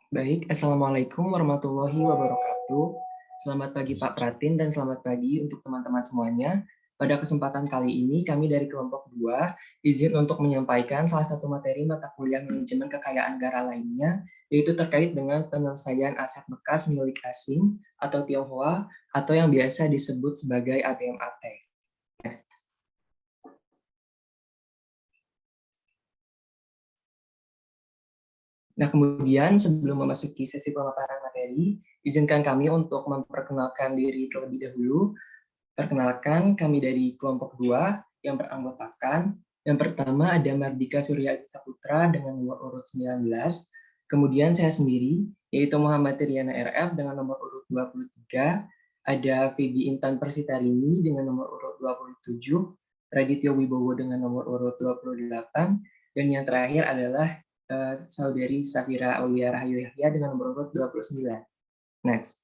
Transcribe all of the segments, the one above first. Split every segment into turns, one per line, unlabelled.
Baik, Assalamualaikum warahmatullahi wabarakatuh. Selamat pagi Pak Pratin dan selamat pagi untuk teman-teman semuanya. Pada kesempatan kali ini kami dari kelompok 2 izin untuk menyampaikan salah satu materi mata kuliah manajemen kekayaan negara lainnya, yaitu terkait dengan penyelesaian aset bekas milik asing atau Tionghoa atau yang biasa disebut sebagai ABMAT. Next. Nah, kemudian sebelum memasuki sesi pemaparan materi, izinkan kami untuk memperkenalkan diri terlebih dahulu. Perkenalkan, kami dari kelompok 2 yang beranggotakan. Yang pertama ada Mardika Surya Saputra dengan nomor urut 19. Kemudian saya sendiri, yaitu Muhammad Triana RF dengan nomor urut 23. Ada Febi Intan Persitarini dengan nomor urut 27. Radityo Wibowo dengan nomor urut 28. Dan yang terakhir adalah saudari Safira Aulia Rahayu Yahya dengan nomor urut 29. Next.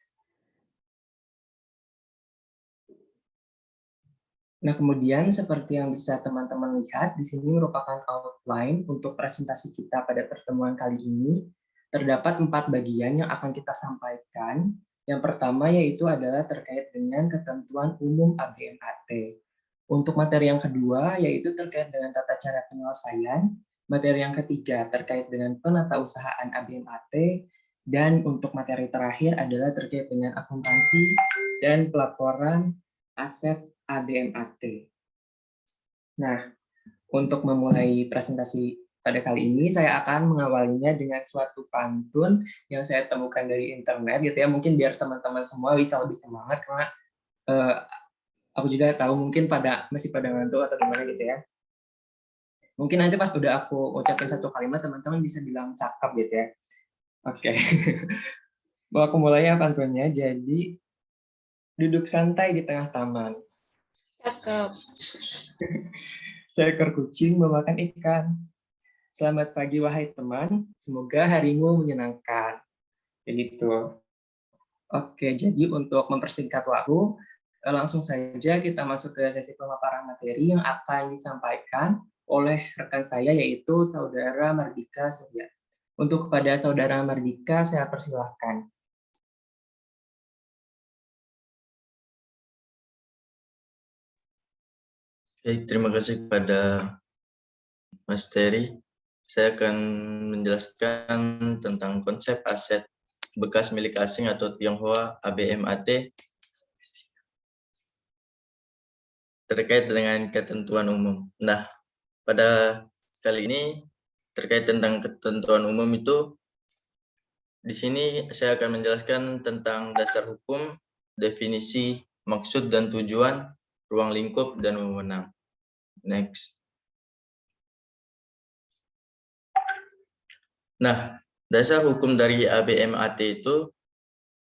Nah, kemudian seperti yang bisa teman-teman lihat, di sini merupakan outline untuk presentasi kita pada pertemuan kali ini. Terdapat 4 bagian yang akan kita sampaikan. Yang pertama yaitu adalah terkait dengan ketentuan umum ABMAT. Untuk materi yang kedua yaitu terkait dengan tata cara penyelesaian. Materi yang ketiga terkait dengan penatausahaan ABMAT. Dan untuk materi terakhir adalah terkait dengan akuntansi dan pelaporan aset ABMAT. Nah, untuk memulai presentasi pada kali ini, saya akan mengawalinya dengan suatu pantun yang saya temukan dari internet, gitu ya. Mungkin biar teman-teman semua bisa lebih semangat, karena uh, aku juga tahu mungkin masih pada ngantuk atau gimana gitu ya. Mungkin nanti pas udah aku ucapin satu kalimat, teman-teman bisa bilang cakep gitu ya. Oke. Mau aku mulai ya pantunnya. Jadi, duduk santai di tengah taman.
Cakep.
Seekor kucing memakan ikan. Selamat pagi wahai teman, semoga harimu menyenangkan. Begitu. Oke, jadi untuk mempersingkat waktu, langsung saja kita masuk ke sesi pemaparan materi yang akan disampaikan oleh rekan saya yaitu Saudara Mardika Surya. Untuk kepada Saudara Mardika, saya persilahkan.
Baik, terima kasih kepada Mas Terry. Saya akan menjelaskan tentang konsep aset bekas milik asing atau Tionghoa ABMAT terkait dengan ketentuan umum. Nah, pada kali ini terkait tentang ketentuan umum itu, di sini saya akan menjelaskan tentang dasar hukum, definisi, maksud dan tujuan, ruang lingkup, dan wewenang. Next. Nah, dasar hukum dari ABMAT itu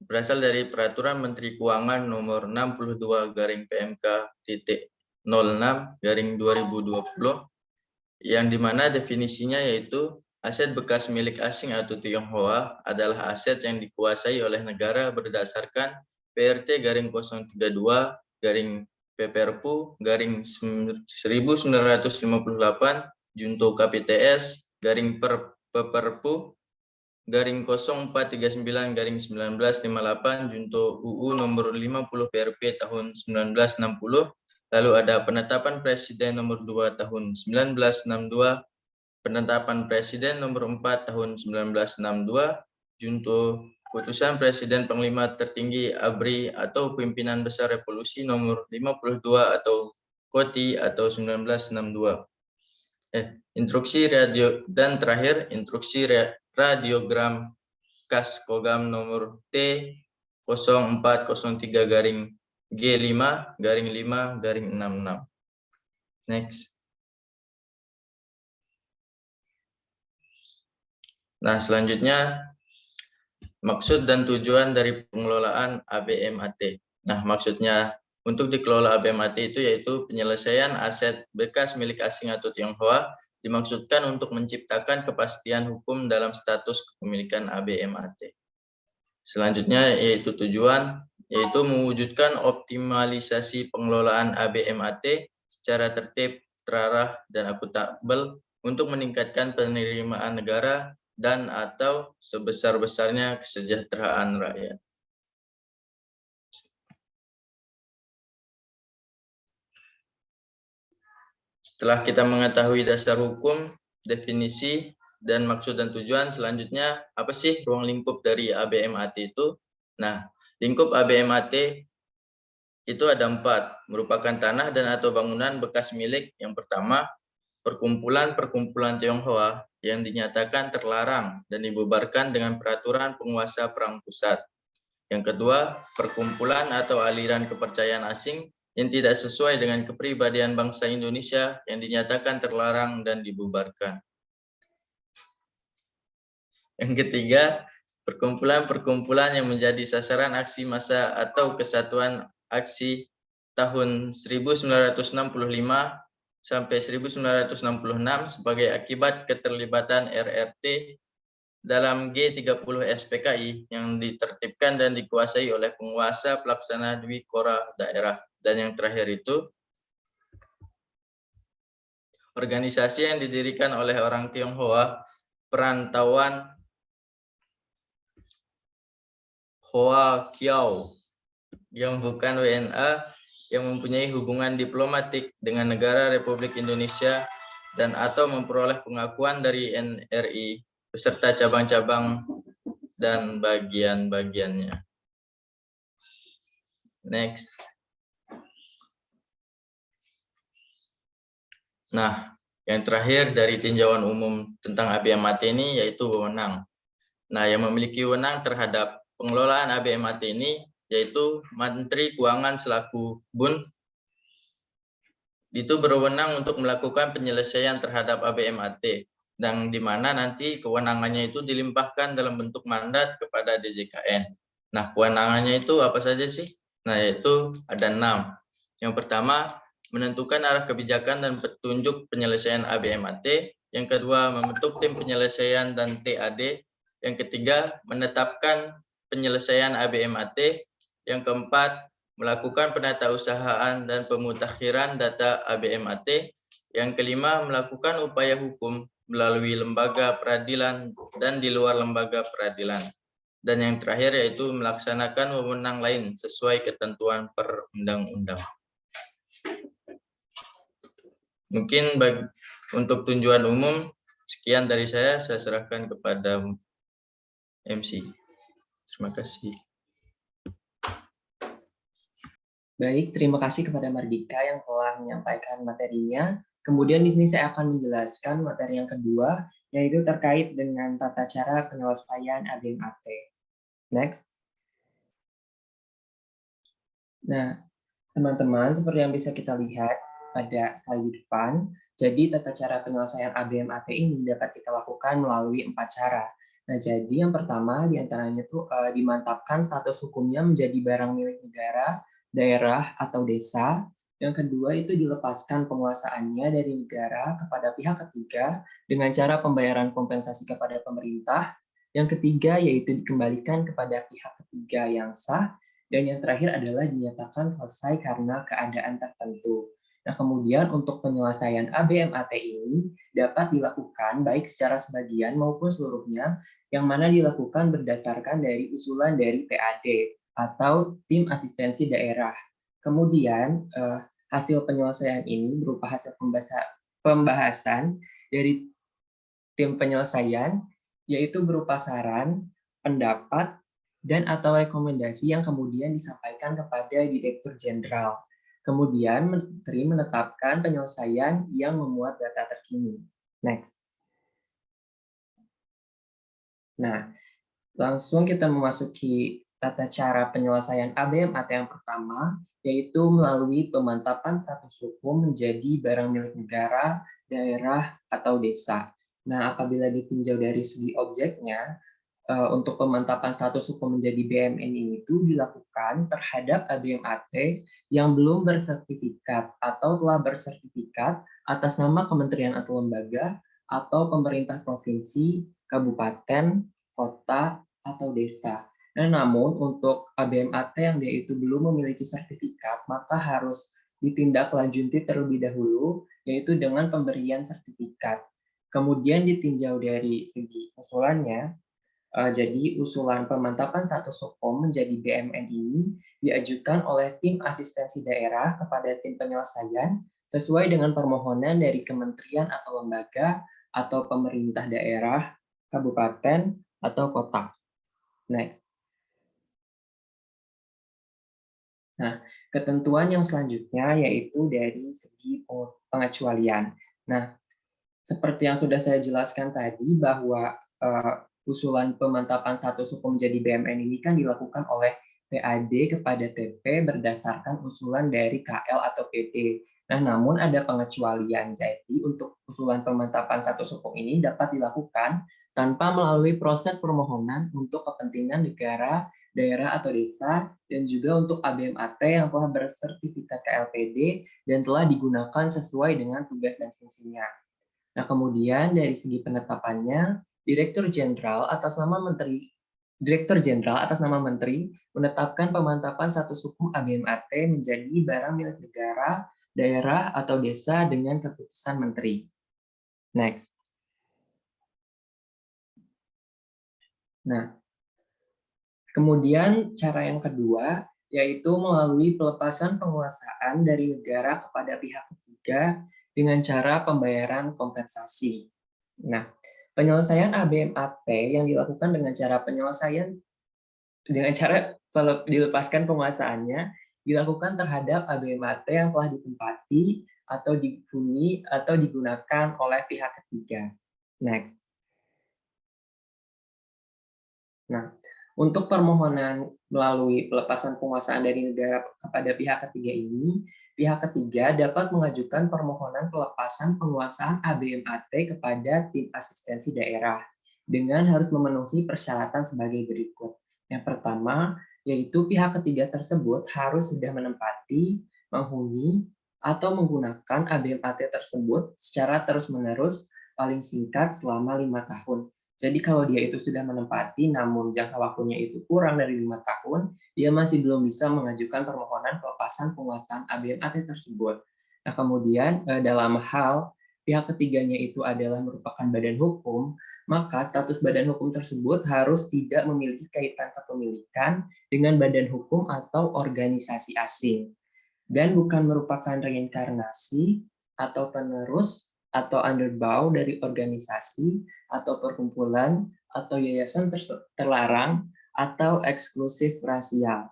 berasal dari Peraturan Menteri Keuangan Nomor 62/PMK.06/2020 yang dimana definisinya yaitu aset bekas milik asing atau Tionghoa adalah aset yang dikuasai oleh negara berdasarkan PRT-032 PPRPU 1958 Junto KPTS Perpu 0439/1958 Junto UU nomor 50 PRP tahun 1960. Lalu ada penetapan Presiden nomor 2 tahun 1962, penetapan Presiden nomor 4 tahun 1962, Junto Putusan Presiden Panglima Tertinggi ABRI atau Pimpinan Besar Revolusi nomor 52 atau KOTI atau 1962. Instruksi radio dan terakhir instruksi radiogram Kas Kogam nomor T0403-G5-5-66. Next. Nah, selanjutnya maksud dan tujuan dari pengelolaan ABMAT. Nah, maksudnya untuk dikelola ABMAT itu yaitu penyelesaian aset bekas milik asing atau Tionghoa dimaksudkan untuk menciptakan kepastian hukum dalam status kepemilikan ABMAT. Selanjutnya yaitu tujuan, yaitu mewujudkan optimalisasi pengelolaan ABMAT secara tertib, terarah, dan akuntabel untuk meningkatkan penerimaan negara dan atau sebesar-besarnya kesejahteraan rakyat. Setelah kita mengetahui dasar hukum, definisi, dan maksud dan tujuan, selanjutnya apa sih ruang lingkup dari ABMAT itu? Nah, lingkup ABMAT itu ada 4, merupakan tanah dan atau bangunan bekas milik. Yang pertama, perkumpulan-perkumpulan Tionghoa yang dinyatakan terlarang dan dibubarkan dengan peraturan penguasa perang pusat. Yang kedua, perkumpulan atau aliran kepercayaan asing yang tidak sesuai dengan kepribadian bangsa Indonesia yang dinyatakan terlarang dan dibubarkan. Yang ketiga, perkumpulan-perkumpulan yang menjadi sasaran aksi massa atau kesatuan aksi tahun 1965 sampai 1966 sebagai akibat keterlibatan RRT dalam G30 SPKI yang ditertibkan dan dikuasai oleh penguasa pelaksana Dwi Kora daerah. Dan yang terakhir itu, organisasi yang didirikan oleh orang Tionghoa, perantauan Hoa Kiao, yang bukan WNA, yang mempunyai hubungan diplomatik dengan negara Republik Indonesia dan atau memperoleh pengakuan dari NRI beserta cabang-cabang dan bagian-bagiannya. Next. Nah, yang terakhir dari tinjauan umum tentang ABMAT ini yaitu wewenang. Nah, yang memiliki wewenang terhadap pengelolaan ABMAT ini yaitu Menteri Keuangan selaku BUN, itu berwenang untuk melakukan penyelesaian terhadap ABMAT, dan di mana nanti kewenangannya itu dilimpahkan dalam bentuk mandat kepada DJKN. Nah, kewenangannya itu apa saja sih? Nah, yaitu ada 6. Yang pertama, menentukan arah kebijakan dan petunjuk penyelesaian ABMAT. Yang kedua, membentuk tim penyelesaian dan TAD. Yang ketiga, menetapkan penyelesaian ABMAT. Yang keempat, melakukan penatausahaan dan pemutakhiran data ABMAT. Yang kelima, melakukan upaya hukum melalui lembaga peradilan dan di luar lembaga peradilan. Dan yang terakhir yaitu melaksanakan wewenang lain sesuai ketentuan perundang-undang. Mungkin untuk tujuan umum, sekian dari saya serahkan kepada MC. Terima kasih.
Baik, terima kasih kepada Mardika yang telah menyampaikan materinya. Kemudian di sini saya akan menjelaskan materi yang kedua, yaitu terkait dengan tata cara penyelesaian ABMAT. Next. Nah, teman-teman, seperti yang bisa kita lihat pada slide di depan, jadi tata cara penyelesaian ABMAT ini dapat kita lakukan melalui 4 cara. Nah, jadi yang pertama diantaranya itu dimantapkan status hukumnya menjadi barang milik negara, daerah, atau desa. Yang kedua itu dilepaskan penguasaannya dari negara kepada pihak ketiga dengan cara pembayaran kompensasi kepada pemerintah. Yang ketiga yaitu dikembalikan kepada pihak ketiga yang sah. Dan yang terakhir adalah dinyatakan selesai karena keadaan tertentu. Nah, kemudian untuk penyelesaian ABMAT ini dapat dilakukan baik secara sebagian maupun seluruhnya, yang mana dilakukan berdasarkan dari usulan dari TAD atau tim asistensi daerah. Kemudian hasil penyelesaian ini berupa hasil pembahasan dari tim penyelesaian, yaitu berupa saran, pendapat, dan atau rekomendasi yang kemudian disampaikan kepada Direktur Jenderal. Kemudian Menteri menetapkan penyelesaian yang memuat data terkini. Next. Nah, langsung kita memasuki tata cara penyelesaian ABMAT yang pertama, yaitu melalui pemantapan status hukum menjadi barang milik negara, daerah, atau desa. Nah, apabila ditinjau dari segi objeknya, untuk pemantapan status hukum menjadi BMN ini itu dilakukan terhadap ABMAT yang belum bersertifikat atau telah bersertifikat atas nama kementerian atau lembaga atau pemerintah provinsi, kabupaten, kota, atau desa. Nah, namun untuk ABMAT yang dia itu belum memiliki sertifikat, maka harus ditindaklanjuti terlebih dahulu, yaitu dengan pemberian sertifikat. Kemudian ditinjau dari segi usulannya, jadi usulan pemantapan status hukum menjadi BMN ini diajukan oleh tim asistensi daerah kepada tim penyelesaian sesuai dengan permohonan dari kementerian atau lembaga atau pemerintah daerah, kabupaten, atau kota. Next. Nah, ketentuan yang selanjutnya yaitu dari segi pengecualian. Nah, seperti yang sudah saya jelaskan tadi bahwa usulan pemantapan status hukum jadi BMN ini kan dilakukan oleh PAD kepada TP berdasarkan usulan dari KL atau PD. Nah, namun ada pengecualian. Jadi, untuk usulan pemantapan status hukum ini dapat dilakukan tanpa melalui proses permohonan untuk kepentingan negara, daerah atau desa, dan juga untuk ABMAT yang telah bersertifikat KLPD dan telah digunakan sesuai dengan tugas dan fungsinya. Nah, kemudian dari segi penetapannya, Direktur Jenderal atas nama Menteri menetapkan pemantapan status hukum ABMAT menjadi barang milik negara, daerah, atau desa dengan keputusan Menteri. Next. Nah, kemudian cara yang kedua yaitu melalui pelepasan penguasaan dari negara kepada pihak ketiga dengan cara pembayaran kompensasi. Nah, penyelesaian ABMAT yang dilakukan dengan cara dilepaskan penguasaannya dilakukan terhadap ABMAT yang telah ditempati atau dihuni atau digunakan oleh pihak ketiga. Next. Nah, untuk permohonan melalui pelepasan penguasaan dari negara kepada pihak ketiga ini, pihak ketiga dapat mengajukan permohonan pelepasan penguasaan ABMAT kepada tim asistensi daerah dengan harus memenuhi persyaratan sebagai berikut. Yang pertama, yaitu pihak ketiga tersebut harus sudah menempati, menghuni, atau menggunakan ABMAT tersebut secara terus-menerus paling singkat selama 5 tahun. Jadi kalau dia itu sudah menempati namun jangka waktunya itu kurang dari 5 tahun, dia masih belum bisa mengajukan permohonan pelepasan penguasaan ABMAT tersebut. Nah, kemudian dalam hal pihak ketiganya itu adalah merupakan badan hukum, maka status badan hukum tersebut harus tidak memiliki kaitan kepemilikan dengan badan hukum atau organisasi asing dan bukan merupakan reinkarnasi atau penerus atau underbow dari organisasi atau perkumpulan atau yayasan terlarang atau eksklusif rasial.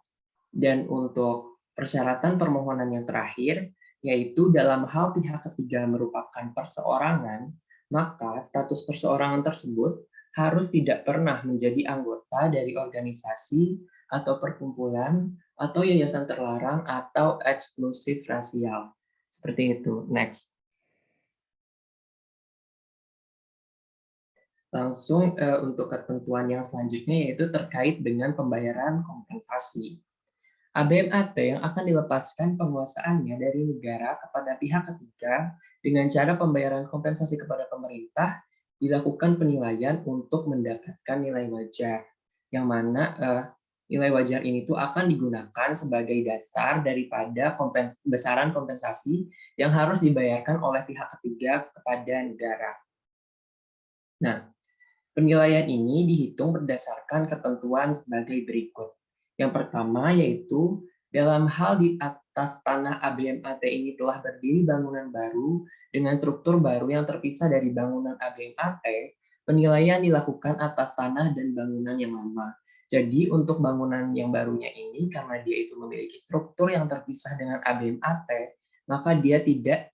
Dan untuk persyaratan permohonan yang terakhir, yaitu dalam hal pihak ketiga merupakan perseorangan, maka status perseorangan tersebut harus tidak pernah menjadi anggota dari organisasi atau perkumpulan atau yayasan terlarang atau eksklusif rasial. Seperti itu. Next. Langsung untuk ketentuan yang selanjutnya yaitu terkait dengan pembayaran kompensasi. ABMAT yang akan dilepaskan penguasaannya dari negara kepada pihak ketiga dengan cara pembayaran kompensasi kepada pemerintah dilakukan penilaian untuk mendapatkan nilai wajar, yang mana nilai wajar ini tuh akan digunakan sebagai dasar daripada besaran kompensasi yang harus dibayarkan oleh pihak ketiga kepada negara. Nah, penilaian ini dihitung berdasarkan ketentuan sebagai berikut. Yang pertama yaitu dalam hal di atas tanah ABMAT ini telah berdiri bangunan baru dengan struktur baru yang terpisah dari bangunan ABMAT, penilaian dilakukan atas tanah dan bangunan yang lama. Jadi untuk bangunan yang barunya ini karena dia itu memiliki struktur yang terpisah dengan ABMAT, maka dia tidak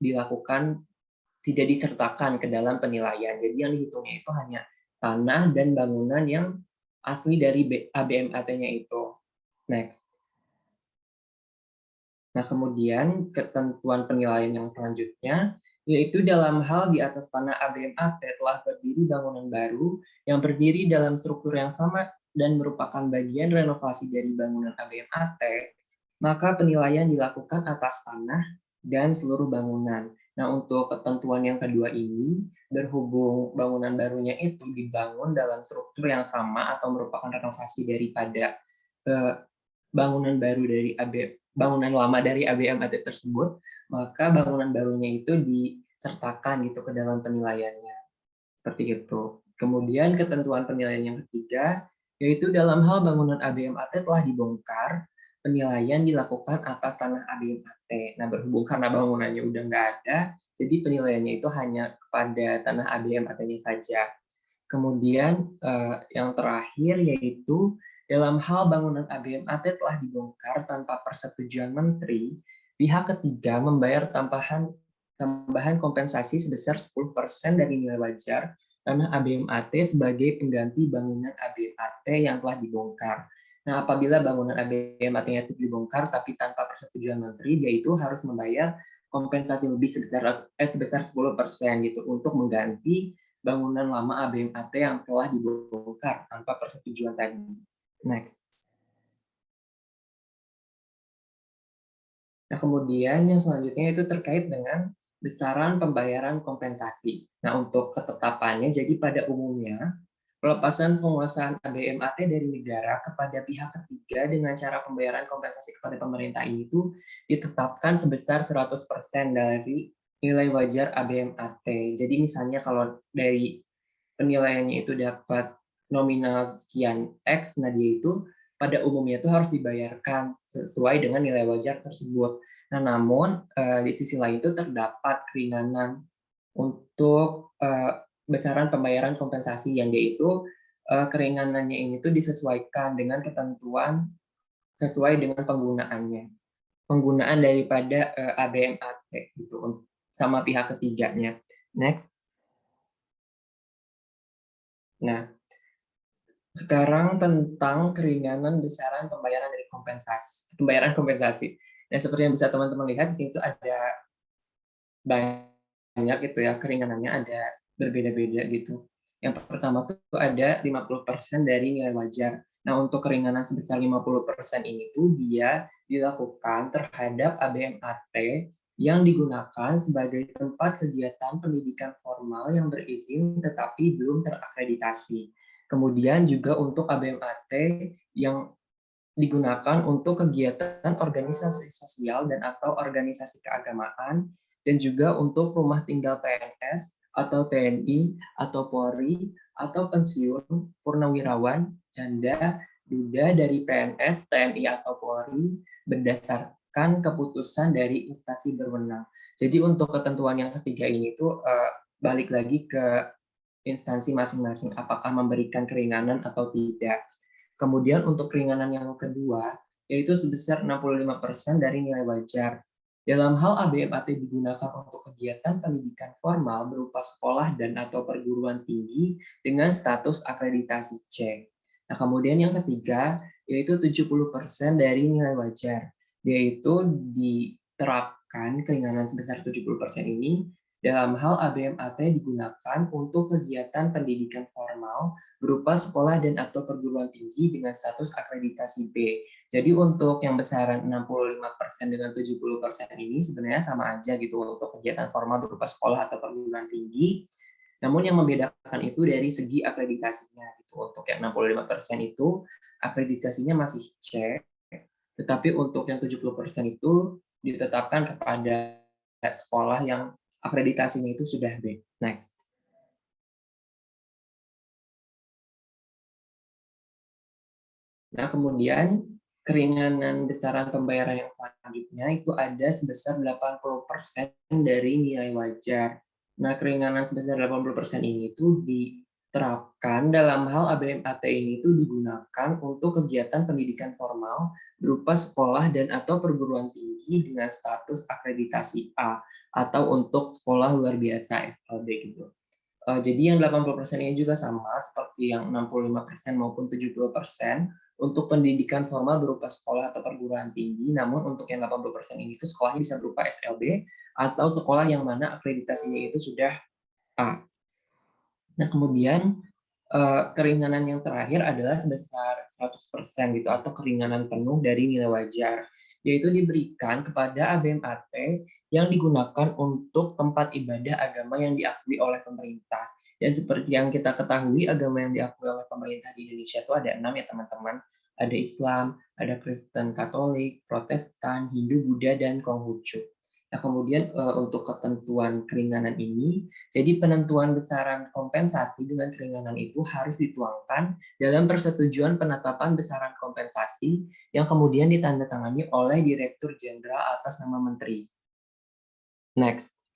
disertakan ke dalam penilaian. Jadi yang dihitungnya itu hanya tanah dan bangunan yang asli dari ABMAT-nya itu. Next. Nah, kemudian ketentuan penilaian yang selanjutnya, yaitu dalam hal di atas tanah ABMAT telah berdiri bangunan baru yang berdiri dalam struktur yang sama dan merupakan bagian renovasi dari bangunan ABMAT, maka penilaian dilakukan atas tanah dan seluruh bangunan. Nah, untuk ketentuan yang kedua ini, berhubung bangunan barunya itu dibangun dalam struktur yang sama atau merupakan renovasi daripada bangunan lama dari ABMAT tersebut, maka bangunan barunya itu disertakan gitu ke dalam penilaiannya. Seperti itu. Kemudian ketentuan penilaian yang ketiga, yaitu dalam hal bangunan ABMAT telah dibongkar, penilaian dilakukan atas tanah ABMAT. Nah, berhubung karena bangunannya udah nggak ada, jadi penilaiannya itu hanya kepada tanah ABMAT-nya saja. Kemudian yang terakhir yaitu dalam hal bangunan ABMAT telah dibongkar tanpa persetujuan menteri, pihak ketiga membayar tambahan kompensasi sebesar 10% dari nilai wajar tanah ABMAT sebagai pengganti bangunan ABMAT yang telah dibongkar. Nah, apabila bangunan ABMAT-nya itu dibongkar tapi tanpa persetujuan menteri, dia itu harus membayar kompensasi lebih sebesar 10% gitu untuk mengganti bangunan lama ABMAT yang telah dibongkar tanpa persetujuan tadi. Next. Nah, kemudian yang selanjutnya itu terkait dengan besaran pembayaran kompensasi. Nah, untuk ketetapannya, jadi pada umumnya, pelepasan penguasaan ABMAT dari negara kepada pihak ketiga dengan cara pembayaran kompensasi kepada pemerintah ini itu ditetapkan sebesar 100% dari nilai wajar ABMAT. Jadi misalnya kalau dari penilaiannya itu dapat nominal sekian X, nah dia itu pada umumnya itu harus dibayarkan sesuai dengan nilai wajar tersebut. Nah, namun di sisi lain itu terdapat keringanan untuk besaran pembayaran kompensasi yang dia itu keringanannya ini tuh disesuaikan dengan ketentuan sesuai dengan penggunaannya. Penggunaan daripada ABMAT gitu sama pihak ketiganya. Next. Nah, sekarang tentang keringanan besaran pembayaran dari pembayaran kompensasi. Nah, seperti yang bisa teman-teman lihat di sini tuh ada banyak gitu ya, keringanannya ada berbeda-beda gitu. Yang pertama tuh ada 50% dari nilai wajar. Nah, untuk keringanan sebesar 50% ini tuh dia dilakukan terhadap ABMAT yang digunakan sebagai tempat kegiatan pendidikan formal yang berizin tetapi belum terakreditasi. Kemudian juga untuk ABMAT yang digunakan untuk kegiatan organisasi sosial dan atau organisasi keagamaan, dan juga untuk rumah tinggal PNS atau TNI atau Polri atau pensiun purnawirawan, janda, duda dari PNS, TNI atau Polri berdasarkan keputusan dari instansi berwenang. Jadi untuk ketentuan yang ketiga ini tuh balik lagi ke instansi masing-masing apakah memberikan keringanan atau tidak. Kemudian untuk keringanan yang kedua, yaitu sebesar 65% dari nilai wajar. Dalam hal ABMAT digunakan untuk kegiatan pendidikan formal berupa sekolah dan atau perguruan tinggi dengan status akreditasi C. Nah, kemudian yang ketiga, yaitu 70% dari nilai wajar, yaitu diterapkan keringanan sebesar 70% ini dalam hal ABMAT digunakan untuk kegiatan pendidikan formal berupa sekolah dan atau perguruan tinggi dengan status akreditasi B. Jadi untuk yang besaran 65% dengan 70% ini sebenarnya sama aja gitu untuk kegiatan formal berupa sekolah atau perguruan tinggi. Namun yang membedakan itu dari segi akreditasinya gitu. Untuk yang 65% itu akreditasinya masih C, tetapi untuk yang 70% itu ditetapkan kepada sekolah yang akreditasinya itu sudah B. Next. Nah, kemudian keringanan besaran pembayaran yang selanjutnya itu ada sebesar 80% dari nilai wajar. Nah, keringanan sebesar 80% ini itu diterapkan dalam hal ABMAT ini itu digunakan untuk kegiatan pendidikan formal berupa sekolah dan atau perguruan tinggi dengan status akreditasi A atau untuk sekolah luar biasa FLB gitu. Jadi yang 80% ini juga sama seperti yang 65% maupun 70% untuk pendidikan formal berupa sekolah atau perguruan tinggi, namun untuk yang 80% ini itu sekolahnya bisa berupa FLB atau sekolah yang mana akreditasinya itu sudah A. Nah, kemudian keringanan yang terakhir adalah sebesar 100% gitu atau keringanan penuh dari nilai wajar, yaitu diberikan kepada ABMAT yang digunakan untuk tempat ibadah agama yang diakui oleh pemerintah. Dan seperti yang kita ketahui, agama yang diakui oleh pemerintah di Indonesia itu ada 6 ya teman-teman. Ada Islam, ada Kristen Katolik, Protestan, Hindu, Buddha, dan Konghucu. Nah, kemudian untuk ketentuan keringanan ini, jadi penentuan besaran kompensasi dengan keringanan itu harus dituangkan dalam persetujuan penetapan besaran kompensasi yang kemudian ditandatangani oleh Direktur Jenderal atas nama Menteri. Next.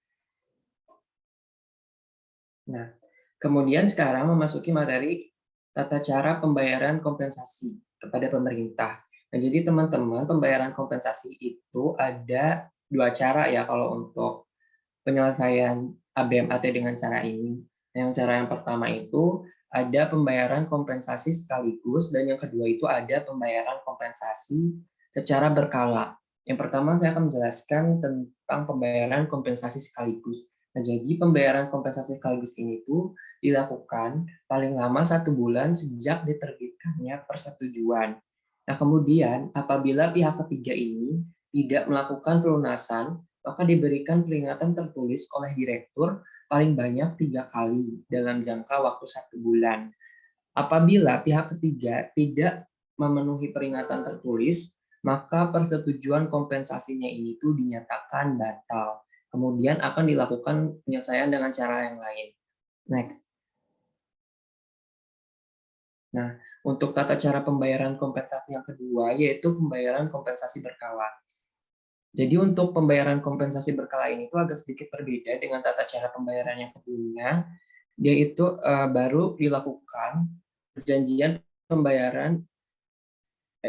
Nah, kemudian sekarang memasuki materi tata cara pembayaran kompensasi kepada pemerintah. Nah, jadi teman-teman, pembayaran kompensasi itu ada dua cara ya kalau untuk penyelesaian ABMAT dengan cara ini. Yang cara yang pertama itu ada pembayaran kompensasi sekaligus dan yang kedua itu ada pembayaran kompensasi secara berkala. Yang pertama saya akan menjelaskan tentang pembayaran kompensasi sekaligus. Nah, jadi pembayaran kompensasi sekaligus ini tuh dilakukan paling lama 1 bulan sejak diterbitkannya persetujuan. Nah, kemudian apabila pihak ketiga ini tidak melakukan pelunasan, maka diberikan peringatan tertulis oleh direktur paling banyak 3 kali dalam jangka waktu 1 bulan. Apabila pihak ketiga tidak memenuhi peringatan tertulis, maka persetujuan kompensasinya ini tuh dinyatakan batal. Kemudian akan dilakukan penyelesaian dengan cara yang lain. Next. Nah, untuk tata cara pembayaran kompensasi yang kedua, yaitu pembayaran kompensasi berkala. Jadi untuk pembayaran kompensasi berkala ini tuh agak sedikit berbeda dengan tata cara pembayaran yang sebelumnya. Dia itu baru dilakukan perjanjian pembayaran,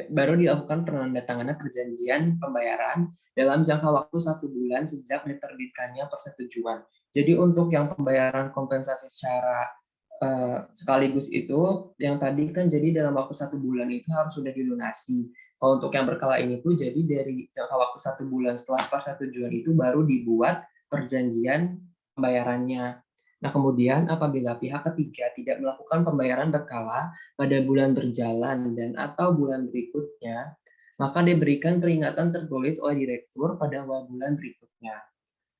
baru dilakukan penandatanganan perjanjian pembayaran dalam jangka waktu 1 bulan sejak diterbitkannya persetujuan. Jadi untuk yang pembayaran kompensasi secara sekaligus itu, yang tadi kan jadi dalam waktu 1 bulan itu harus sudah dilunasi. Kalau untuk yang berkala ini tuh jadi dari jangka waktu 1 bulan setelah persetujuan itu baru dibuat perjanjian pembayarannya. Nah, kemudian apabila pihak ketiga tidak melakukan pembayaran berkala pada bulan berjalan dan atau bulan berikutnya, maka diberikan peringatan tertulis oleh direktur pada bulan berikutnya.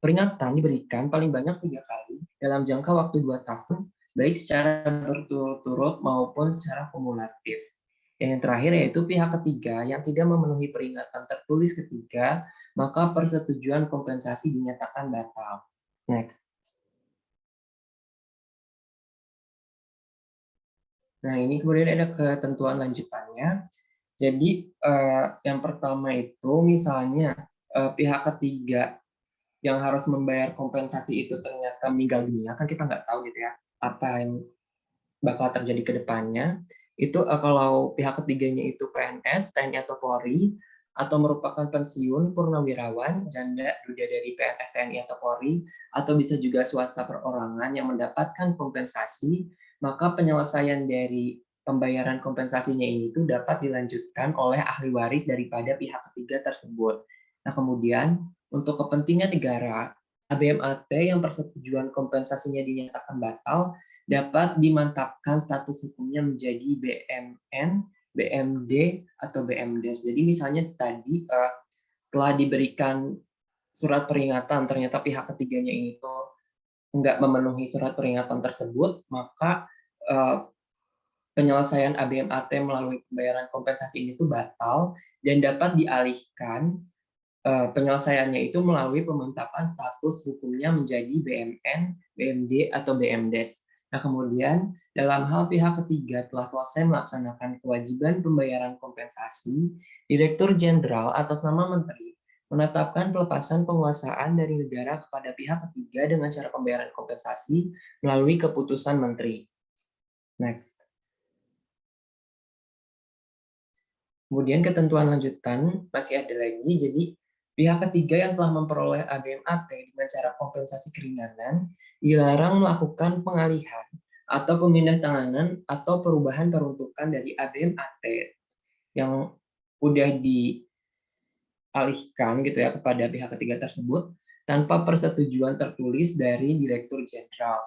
Peringatan diberikan paling banyak 3 kali dalam jangka waktu 2 tahun, baik secara berturut-turut maupun secara kumulatif. Yang terakhir yaitu pihak ketiga yang tidak memenuhi peringatan tertulis ketiga, maka persetujuan kompensasi dinyatakan batal. Next. Nah, ini kemudian ada ketentuan lanjutannya. Jadi yang pertama itu misalnya pihak ketiga yang harus membayar kompensasi itu ternyata meninggal dunia, kan kita nggak tahu gitu ya apa yang bakal terjadi ke depannya. Itu kalau pihak ketiganya itu PNS, TNI atau Polri, atau merupakan pensiun purnawirawan, janda, duda dari PNS, TNI atau Polri, atau bisa juga swasta perorangan yang mendapatkan kompensasi, maka penyelesaian dari pembayaran kompensasinya ini itu dapat dilanjutkan oleh ahli waris daripada pihak ketiga tersebut. Nah, kemudian untuk kepentingan negara, ABMAT yang persetujuan kompensasinya dinyatakan batal dapat dimantapkan status hukumnya menjadi BMN, BMD, atau BMDes. Jadi misalnya tadi setelah diberikan surat peringatan ternyata pihak ketiganya itu enggak memenuhi surat peringatan tersebut, maka penyelesaian ABMAT melalui pembayaran kompensasi ini itu batal dan dapat dialihkan penyelesaiannya itu melalui pemantapan status hukumnya menjadi BMN, BMD, atau BMDes. Nah, kemudian dalam hal pihak ketiga telah selesai melaksanakan kewajiban pembayaran kompensasi, Direktur Jenderal atas nama Menteri menetapkan pelepasan penguasaan dari negara kepada pihak ketiga dengan cara pembayaran kompensasi melalui keputusan Menteri. Next. Kemudian ketentuan lanjutan masih ada lagi, jadi pihak ketiga yang telah memperoleh ABMAT dengan cara kompensasi keringanan dilarang melakukan pengalihan atau pemindahtanganan atau perubahan peruntukan dari ABMAT yang udah dialihkan gitu ya kepada pihak ketiga tersebut tanpa persetujuan tertulis dari Direktur Jenderal.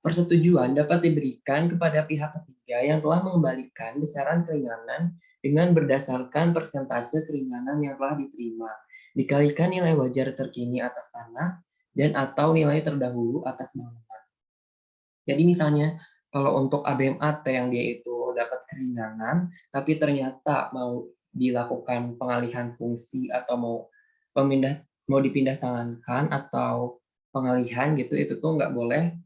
Persetujuan dapat diberikan kepada pihak ketiga yang telah mengembalikan besaran keringanan dengan berdasarkan persentase keringanan yang telah diterima, dikalikan nilai wajar terkini atas tanah, dan atau nilai terdahulu atas bangunan. Jadi misalnya, kalau untuk ABMAT yang dia itu dapat keringanan, tapi ternyata mau dilakukan pengalihan fungsi atau mau mau dipindah tangankan atau pengalihan gitu, itu tuh nggak boleh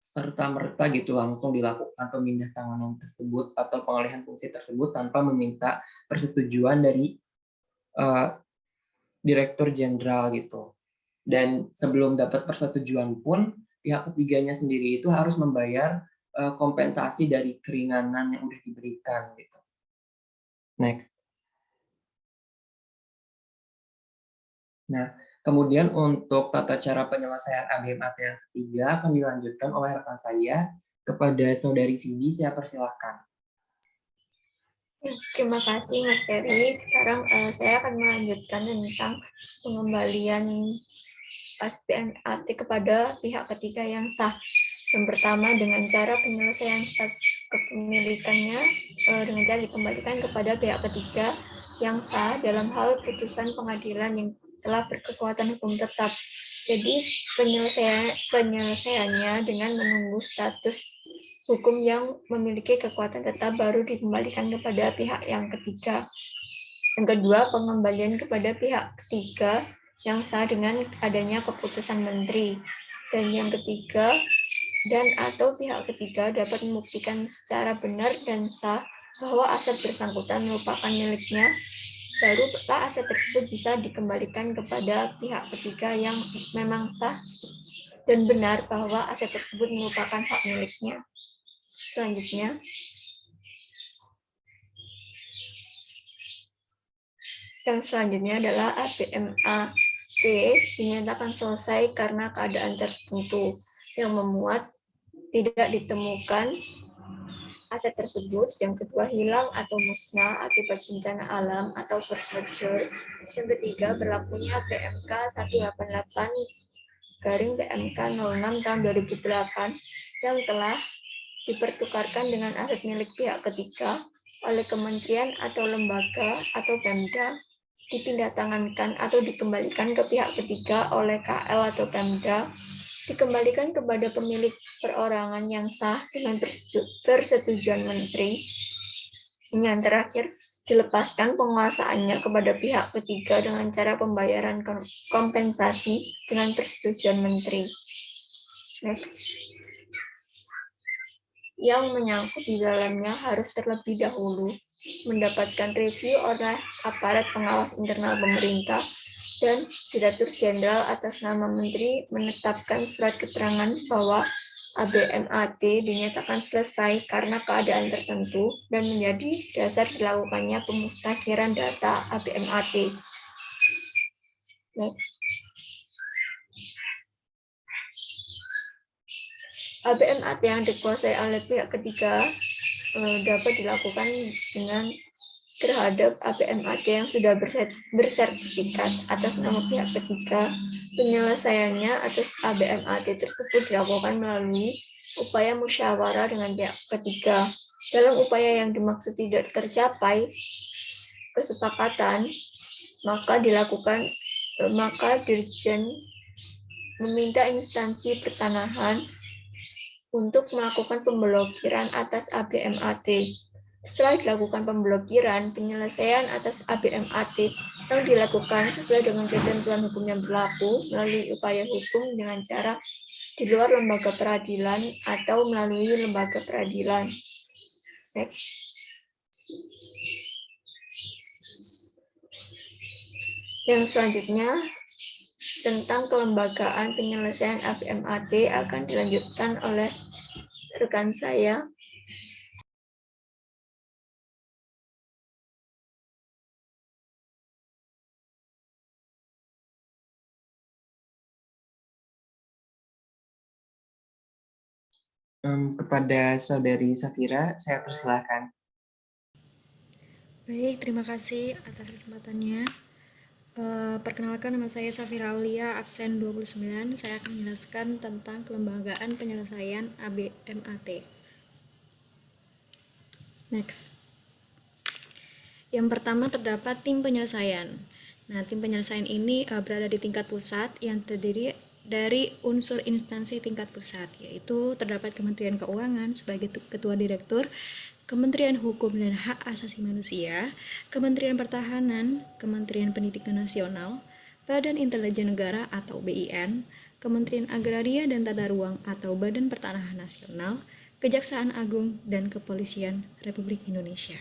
serta-merta gitu langsung dilakukan pemindah tanganan tersebut atau pengalihan fungsi tersebut tanpa meminta persetujuan dari direktur jenderal gitu. Dan sebelum dapat persetujuan pun pihak ketiganya sendiri itu harus membayar kompensasi dari keringanan yang udah diberikan gitu. Next. Nah, kemudian untuk tata cara penyelesaian ABMAT yang ketiga akan dilanjutkan oleh rekan saya kepada Saudari Vivi, saya persilakan.
Terima kasih Mas Ferry. Sekarang saya akan melanjutkan tentang pengembalian ABMAT kepada pihak ketiga yang sah. Yang pertama dengan cara penyelesaian status kepemilikannya dengan cara dikembalikan kepada pihak ketiga yang sah dalam hal putusan pengadilan yang telah berkekuatan hukum tetap. Jadi penyelesaiannya dengan menunggu status hukum yang memiliki kekuatan tetap baru dikembalikan kepada pihak yang ketiga. Yang kedua, pengembalian kepada pihak ketiga yang sah dengan adanya keputusan menteri. Dan yang ketiga, dan atau pihak ketiga dapat membuktikan secara benar dan sah bahwa aset bersangkutan merupakan miliknya, barulah aset tersebut bisa dikembalikan kepada pihak ketiga yang memang sah dan benar bahwa aset tersebut merupakan hak miliknya. Selanjutnya, yang selanjutnya adalah ABMAT dinyatakan selesai karena keadaan tertentu yang memuat tidak ditemukan aset tersebut. Yang kedua, hilang atau musnah akibat bencana alam atau force majeure. Yang ketiga, berlakunya PMK 188 garing PMK 06 tahun 2008 yang telah dipertukarkan dengan aset milik pihak ketiga oleh kementerian atau lembaga atau Pemda, dipindah tangankan atau dikembalikan ke pihak ketiga oleh KL atau Pemda, dikembalikan kepada pemilik perorangan yang sah dengan persetujuan menteri. Yang terakhir, dilepaskan penguasaannya kepada pihak ketiga dengan cara pembayaran kompensasi dengan persetujuan menteri. Next. Yang menyangkut di dalamnya harus terlebih dahulu mendapatkan review oleh aparat pengawas internal pemerintah dan Direktur Jenderal atas nama Menteri menetapkan surat keterangan bahwa ABMAT dinyatakan selesai karena keadaan tertentu dan menjadi dasar dilakukannya pemutakhiran data ABMAT. Next. ABMAT yang dikuasai oleh pihak ketiga dapat dilakukan dengan terhadap ABMAT yang sudah bersertifikat atas nama pihak ketiga. Penyelesaiannya atas ABMAT tersebut dilakukan melalui upaya musyawarah dengan pihak ketiga. Dalam upaya yang dimaksud tidak tercapai kesepakatan, maka Dirjen meminta instansi pertanahan untuk melakukan pemblokiran atas ABMAT. Setelah dilakukan pemblokiran, penyelesaian atas ABMAT yang dilakukan sesuai dengan ketentuan hukum yang berlaku melalui upaya hukum dengan cara di luar lembaga peradilan atau melalui lembaga peradilan. Next. Yang selanjutnya, tentang kelembagaan penyelesaian ABMAT akan dilanjutkan oleh rekan saya.
Kepada Saudari Safira, saya persilahkan.
Baik, terima kasih atas kesempatannya. Perkenalkan, nama saya Safira Aulia, absen 29. Saya akan menjelaskan tentang kelembagaan penyelesaian ABMAT. Next. Yang pertama terdapat tim penyelesaian. Nah, tim penyelesaian ini berada di tingkat pusat yang terdiri dari unsur instansi tingkat pusat, yaitu terdapat Kementerian Keuangan sebagai Ketua Direktur, Kementerian Hukum dan Hak Asasi Manusia, Kementerian Pertahanan, Kementerian Pendidikan Nasional, Badan Intelijen Negara atau BIN, Kementerian Agraria dan Tata Ruang atau Badan Pertanahan Nasional, Kejaksaan Agung, dan Kepolisian Republik Indonesia.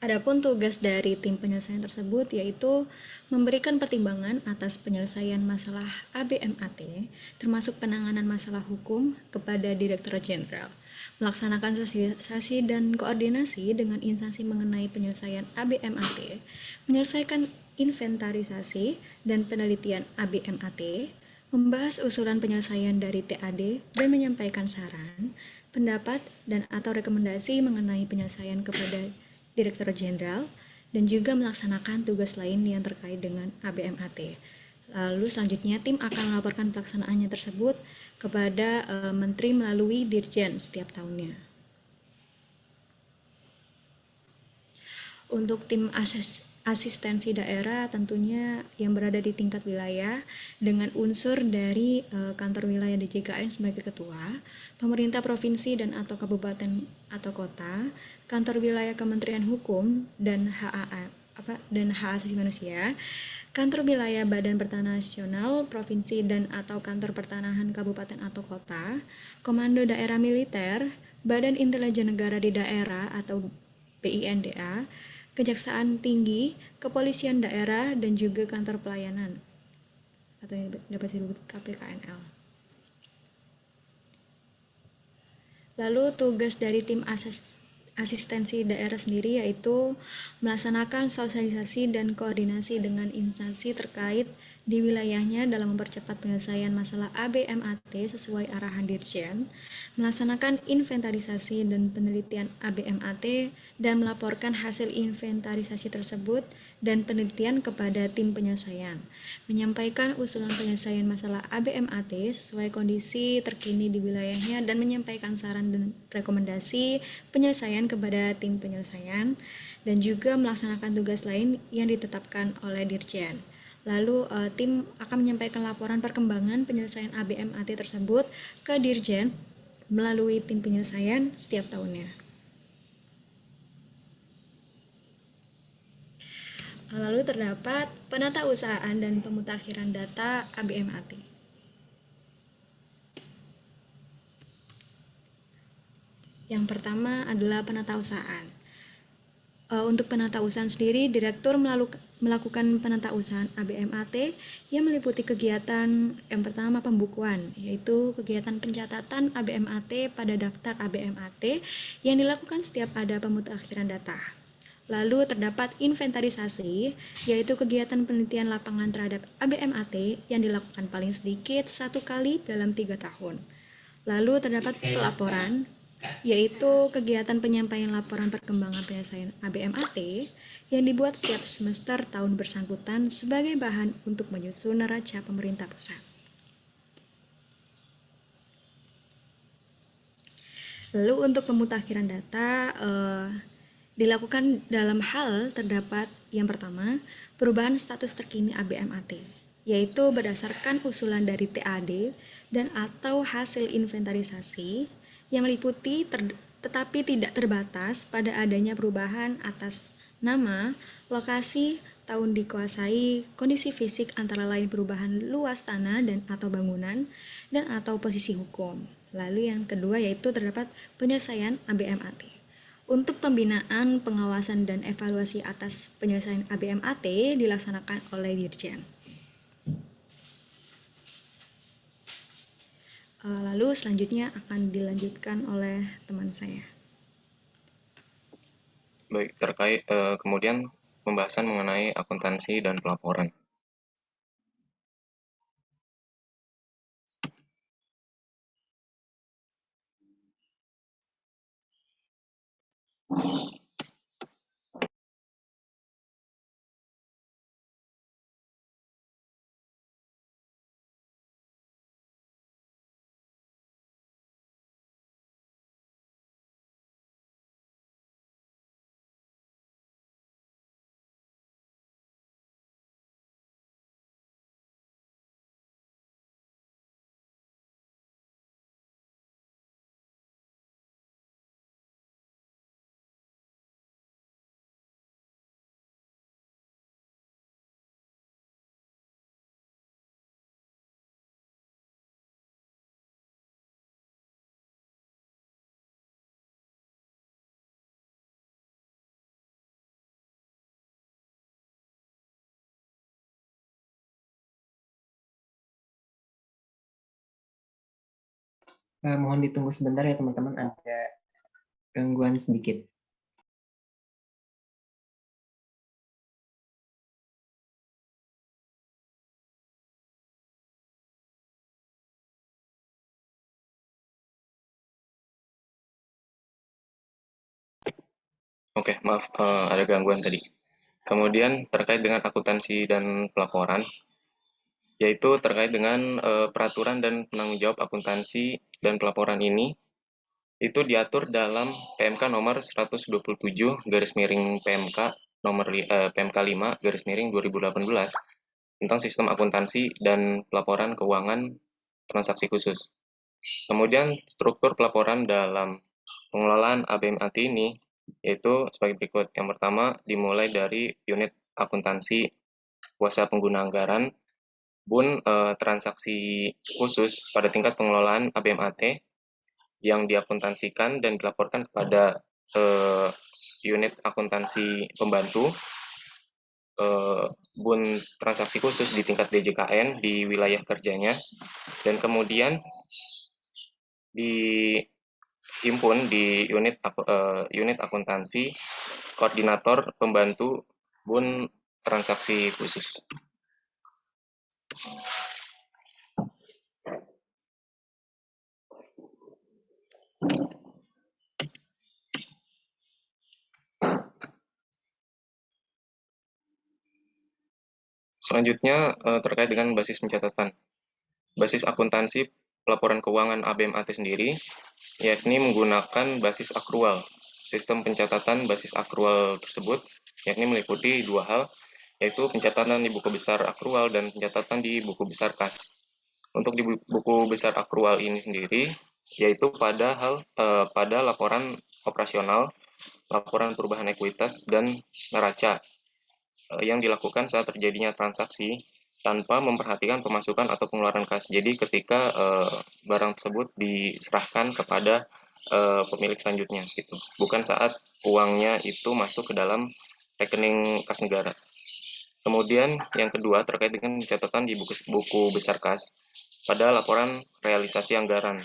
Adapun tugas dari tim penyelesaian tersebut yaitu memberikan pertimbangan atas penyelesaian masalah ABMAT, termasuk penanganan masalah hukum kepada Direktur Jenderal, melaksanakan sosialisasi dan koordinasi dengan instansi mengenai penyelesaian ABMAT, menyelesaikan inventarisasi dan penelitian ABMAT, membahas usulan penyelesaian dari TAD dan menyampaikan saran, pendapat, dan atau rekomendasi mengenai penyelesaian kepada Direktur Jenderal, dan juga melaksanakan tugas lain yang terkait dengan ABMAT. Lalu selanjutnya tim akan melaporkan pelaksanaannya tersebut kepada Menteri melalui Dirjen setiap tahunnya. Untuk tim asistensi daerah tentunya yang berada di tingkat wilayah dengan unsur dari kantor wilayah DJKN sebagai ketua, pemerintah provinsi dan atau kabupaten atau kota, kantor wilayah Kementerian Hukum dan hak asasi manusia, kantor wilayah Badan Pertanahan Nasional provinsi dan atau kantor pertanahan kabupaten atau kota, komando daerah militer, Badan Intelijen Negara di daerah atau BINDA, Kejaksaan Tinggi, Kepolisian Daerah, dan juga kantor pelayanan atau yang dapat disebut KPKNL. Lalu tugas dari tim asistensi daerah sendiri yaitu melaksanakan sosialisasi dan koordinasi dengan instansi terkait di wilayahnya dalam mempercepat penyelesaian masalah ABMAT sesuai arahan Dirjen, melaksanakan inventarisasi dan penelitian ABMAT dan melaporkan hasil inventarisasi tersebut dan penelitian kepada tim penyelesaian, menyampaikan usulan penyelesaian masalah ABMAT sesuai kondisi terkini di wilayahnya dan menyampaikan saran dan rekomendasi penyelesaian kepada tim penyelesaian, dan juga melaksanakan tugas lain yang ditetapkan oleh Dirjen. Lalu tim akan menyampaikan laporan perkembangan penyelesaian ABMAT tersebut ke Dirjen melalui tim penyelesaian setiap tahunnya. Lalu terdapat penatausahaan dan pemutakhiran data ABMAT. Yang pertama adalah penatausahaan. Untuk penatausahaan sendiri, Direktur melakukan penatausahaan ABMAT yang meliputi kegiatan yang pertama pembukuan, yaitu kegiatan pencatatan ABMAT pada daftar ABMAT yang dilakukan setiap ada pemutakhiran data. Lalu terdapat inventarisasi, yaitu kegiatan penelitian lapangan terhadap ABMAT yang dilakukan paling sedikit 1 kali dalam 3 tahun. Lalu terdapat pelaporan, yaitu kegiatan penyampaian laporan perkembangan penyelesaian ABMAT yang dibuat setiap semester tahun bersangkutan sebagai bahan untuk menyusun neraca pemerintah pusat. Lalu untuk pemutakhiran data dilakukan dalam hal terdapat yang pertama, perubahan status terkini ABMAT, yaitu berdasarkan usulan dari TAD dan atau hasil inventarisasi yang meliputi tetapi tidak terbatas pada adanya perubahan atas nama, lokasi, tahun dikuasai, kondisi fisik antara lain perubahan luas tanah dan atau bangunan dan atau posisi hukum. Lalu yang kedua yaitu terdapat penyelesaian ABMAT. Untuk pembinaan, pengawasan, dan evaluasi atas penyelesaian ABMAT dilaksanakan oleh Dirjen. Lalu selanjutnya akan dilanjutkan oleh teman saya.
Baik, terkait kemudian pembahasan mengenai akuntansi dan pelaporan.
Mohon ditunggu sebentar ya teman-teman, ada gangguan sedikit.
Oke, maaf, ada gangguan tadi. Kemudian terkait dengan akuntansi dan pelaporan, yaitu terkait dengan peraturan dan penanggung jawab akuntansi dan pelaporan ini, itu diatur dalam PMK nomor 127 garis miring PMK nomor PMK 5 garis miring 2018 tentang sistem akuntansi dan pelaporan keuangan transaksi khusus. Kemudian struktur pelaporan dalam pengelolaan ABMAT ini yaitu sebagai berikut. Yang pertama dimulai dari unit akuntansi, kuasa pengguna anggaran, transaksi khusus pada tingkat pengelolaan ABMAT yang diakuntansikan dan dilaporkan kepada unit akuntansi pembantu, transaksi khusus di tingkat DJKN di wilayah kerjanya, dan kemudian dihimpun di unit akuntansi koordinator pembantu transaksi khusus. Selanjutnya terkait dengan basis pencatatan. Basis akuntansi pelaporan keuangan ABMAT sendiri, yakni menggunakan basis akrual. Sistem pencatatan basis akrual tersebut, yakni meliputi dua hal, yaitu pencatatan di buku besar akrual dan pencatatan di buku besar kas. Untuk di buku besar akrual ini sendiri, yaitu pada laporan operasional, laporan perubahan ekuitas, dan neraca yang dilakukan saat terjadinya transaksi tanpa memperhatikan pemasukan atau pengeluaran kas. Jadi ketika barang tersebut diserahkan kepada pemilik selanjutnya, gitu. Bukan saat uangnya itu masuk ke dalam rekening kas negara. Kemudian yang kedua terkait dengan catatan di buku besar kas pada laporan realisasi anggaran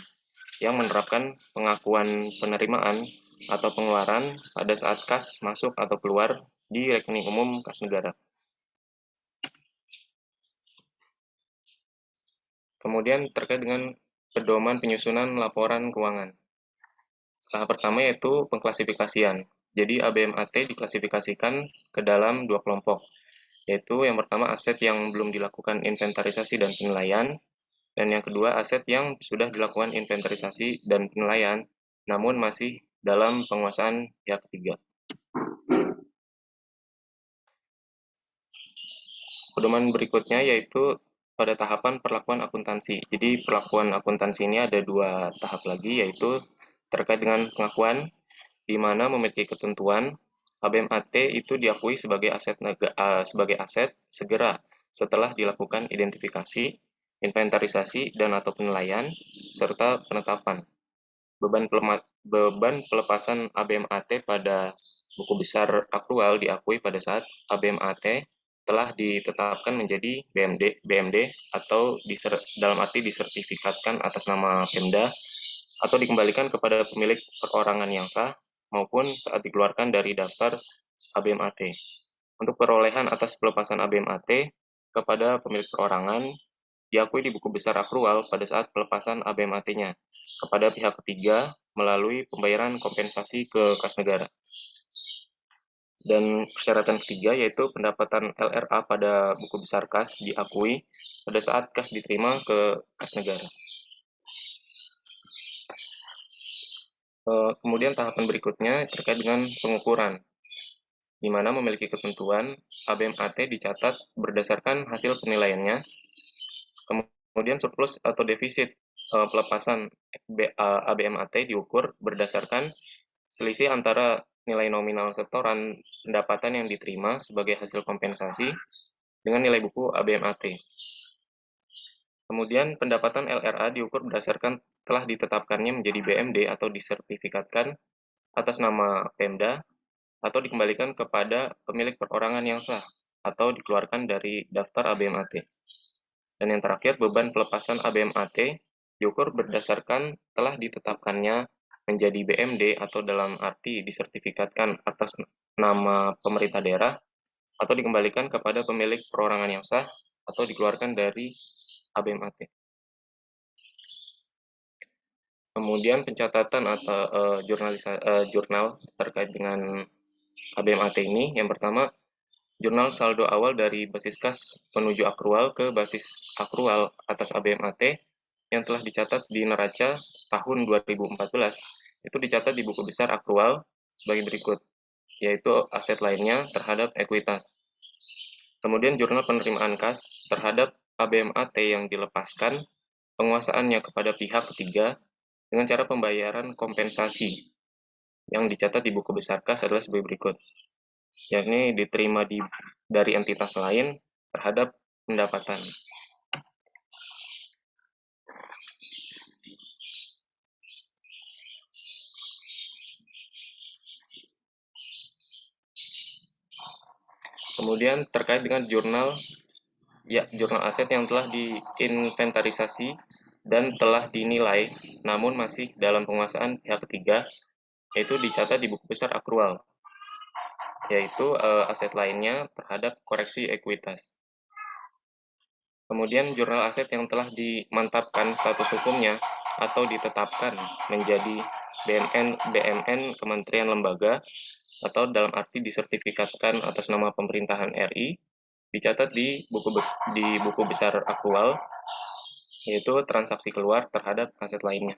yang menerapkan pengakuan penerimaan atau pengeluaran pada saat kas masuk atau keluar di rekening umum kas negara. Kemudian terkait dengan pedoman penyusunan laporan keuangan. Tahap pertama yaitu pengklasifikasian. Jadi ABMAT diklasifikasikan ke dalam dua kelompok, yaitu yang pertama aset yang belum dilakukan inventarisasi dan penilaian, dan yang kedua aset yang sudah dilakukan inventarisasi dan penilaian, namun masih dalam penguasaan pihak ketiga. Pedoman berikutnya yaitu pada tahapan perlakuan akuntansi. Jadi perlakuan akuntansi ini ada dua tahap lagi, yaitu terkait dengan pengakuan, di mana memiliki ketentuan ABMAT itu diakui sebagai aset segera setelah dilakukan identifikasi, inventarisasi, dan atau penilaian, serta penetapan. Beban pelepasan ABMAT pada buku besar akrual diakui pada saat ABMAT telah ditetapkan menjadi BMD atau dalam arti disertifikatkan atas nama Pemda atau dikembalikan kepada pemilik perorangan yang sah maupun saat dikeluarkan dari daftar ABMAT. Untuk perolehan atas pelepasan ABMAT kepada pemilik perorangan diakui di buku besar akrual pada saat pelepasan ABMAT-nya kepada pihak ketiga melalui pembayaran kompensasi ke kas negara. Dan persyaratan ketiga yaitu pendapatan LRA pada buku besar kas diakui pada saat kas diterima ke kas negara. Kemudian tahapan berikutnya terkait dengan pengukuran, di mana memiliki ketentuan ABMAT dicatat berdasarkan hasil penilaiannya, kemudian surplus atau defisit pelepasan ABMAT diukur berdasarkan selisih antara nilai nominal setoran pendapatan yang diterima sebagai hasil kompensasi dengan nilai buku ABMAT. Kemudian pendapatan LRA diukur berdasarkan telah ditetapkannya menjadi BMD atau disertifikatkan atas nama Pemda atau dikembalikan kepada pemilik perorangan yang sah atau dikeluarkan dari daftar ABMAT. Dan yang terakhir, beban pelepasan ABMAT diukur berdasarkan telah ditetapkannya menjadi BMD atau dalam arti disertifikatkan atas nama pemerintah daerah atau dikembalikan kepada pemilik perorangan yang sah atau dikeluarkan dari ABMAT. Kemudian pencatatan atau jurnal terkait dengan ABMAT ini, yang pertama, jurnal saldo awal dari basis kas menuju akrual ke basis akrual atas ABMAT yang telah dicatat di neraca tahun 2014 itu dicatat di buku besar akrual sebagai berikut, yaitu aset lainnya terhadap ekuitas. Kemudian jurnal penerimaan kas terhadap ABMAT yang dilepaskan penguasaannya kepada pihak ketiga dengan cara pembayaran kompensasi yang dicatat di buku besar kas adalah sebagai berikut, yakni diterima dari entitas lain terhadap pendapatan. Kemudian terkait dengan jurnal aset yang telah diinventarisasi dan telah dinilai namun masih dalam penguasaan pihak ketiga, yaitu dicatat di buku besar akrual, yaitu aset lainnya terhadap koreksi ekuitas. Kemudian jurnal aset yang telah dimantapkan status hukumnya atau ditetapkan menjadi BMN Kementerian Lembaga atau dalam arti disertifikatkan atas nama pemerintahan RI, dicatat di buku besar akrual, yaitu transaksi keluar terhadap aset lainnya.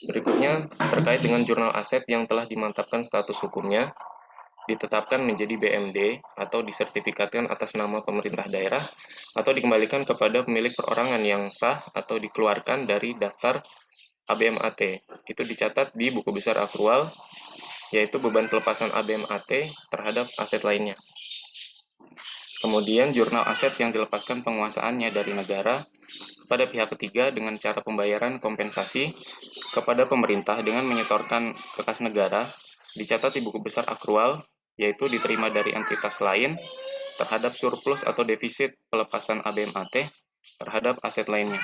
Berikutnya, terkait dengan jurnal aset yang telah dimantapkan status hukumnya, ditetapkan menjadi BMD atau disertifikatkan atas nama pemerintah daerah atau dikembalikan kepada pemilik perorangan yang sah atau dikeluarkan dari daftar ABMAT. Itu dicatat di buku besar akrual, yaitu beban pelepasan ABMAT terhadap aset lainnya. Kemudian jurnal aset yang dilepaskan penguasaannya dari negara kepada pihak ketiga dengan cara pembayaran kompensasi kepada pemerintah dengan menyetorkan ke kas negara, dicatat di buku besar akrual, yaitu diterima dari entitas lain terhadap surplus atau defisit pelepasan ABMAT terhadap aset lainnya.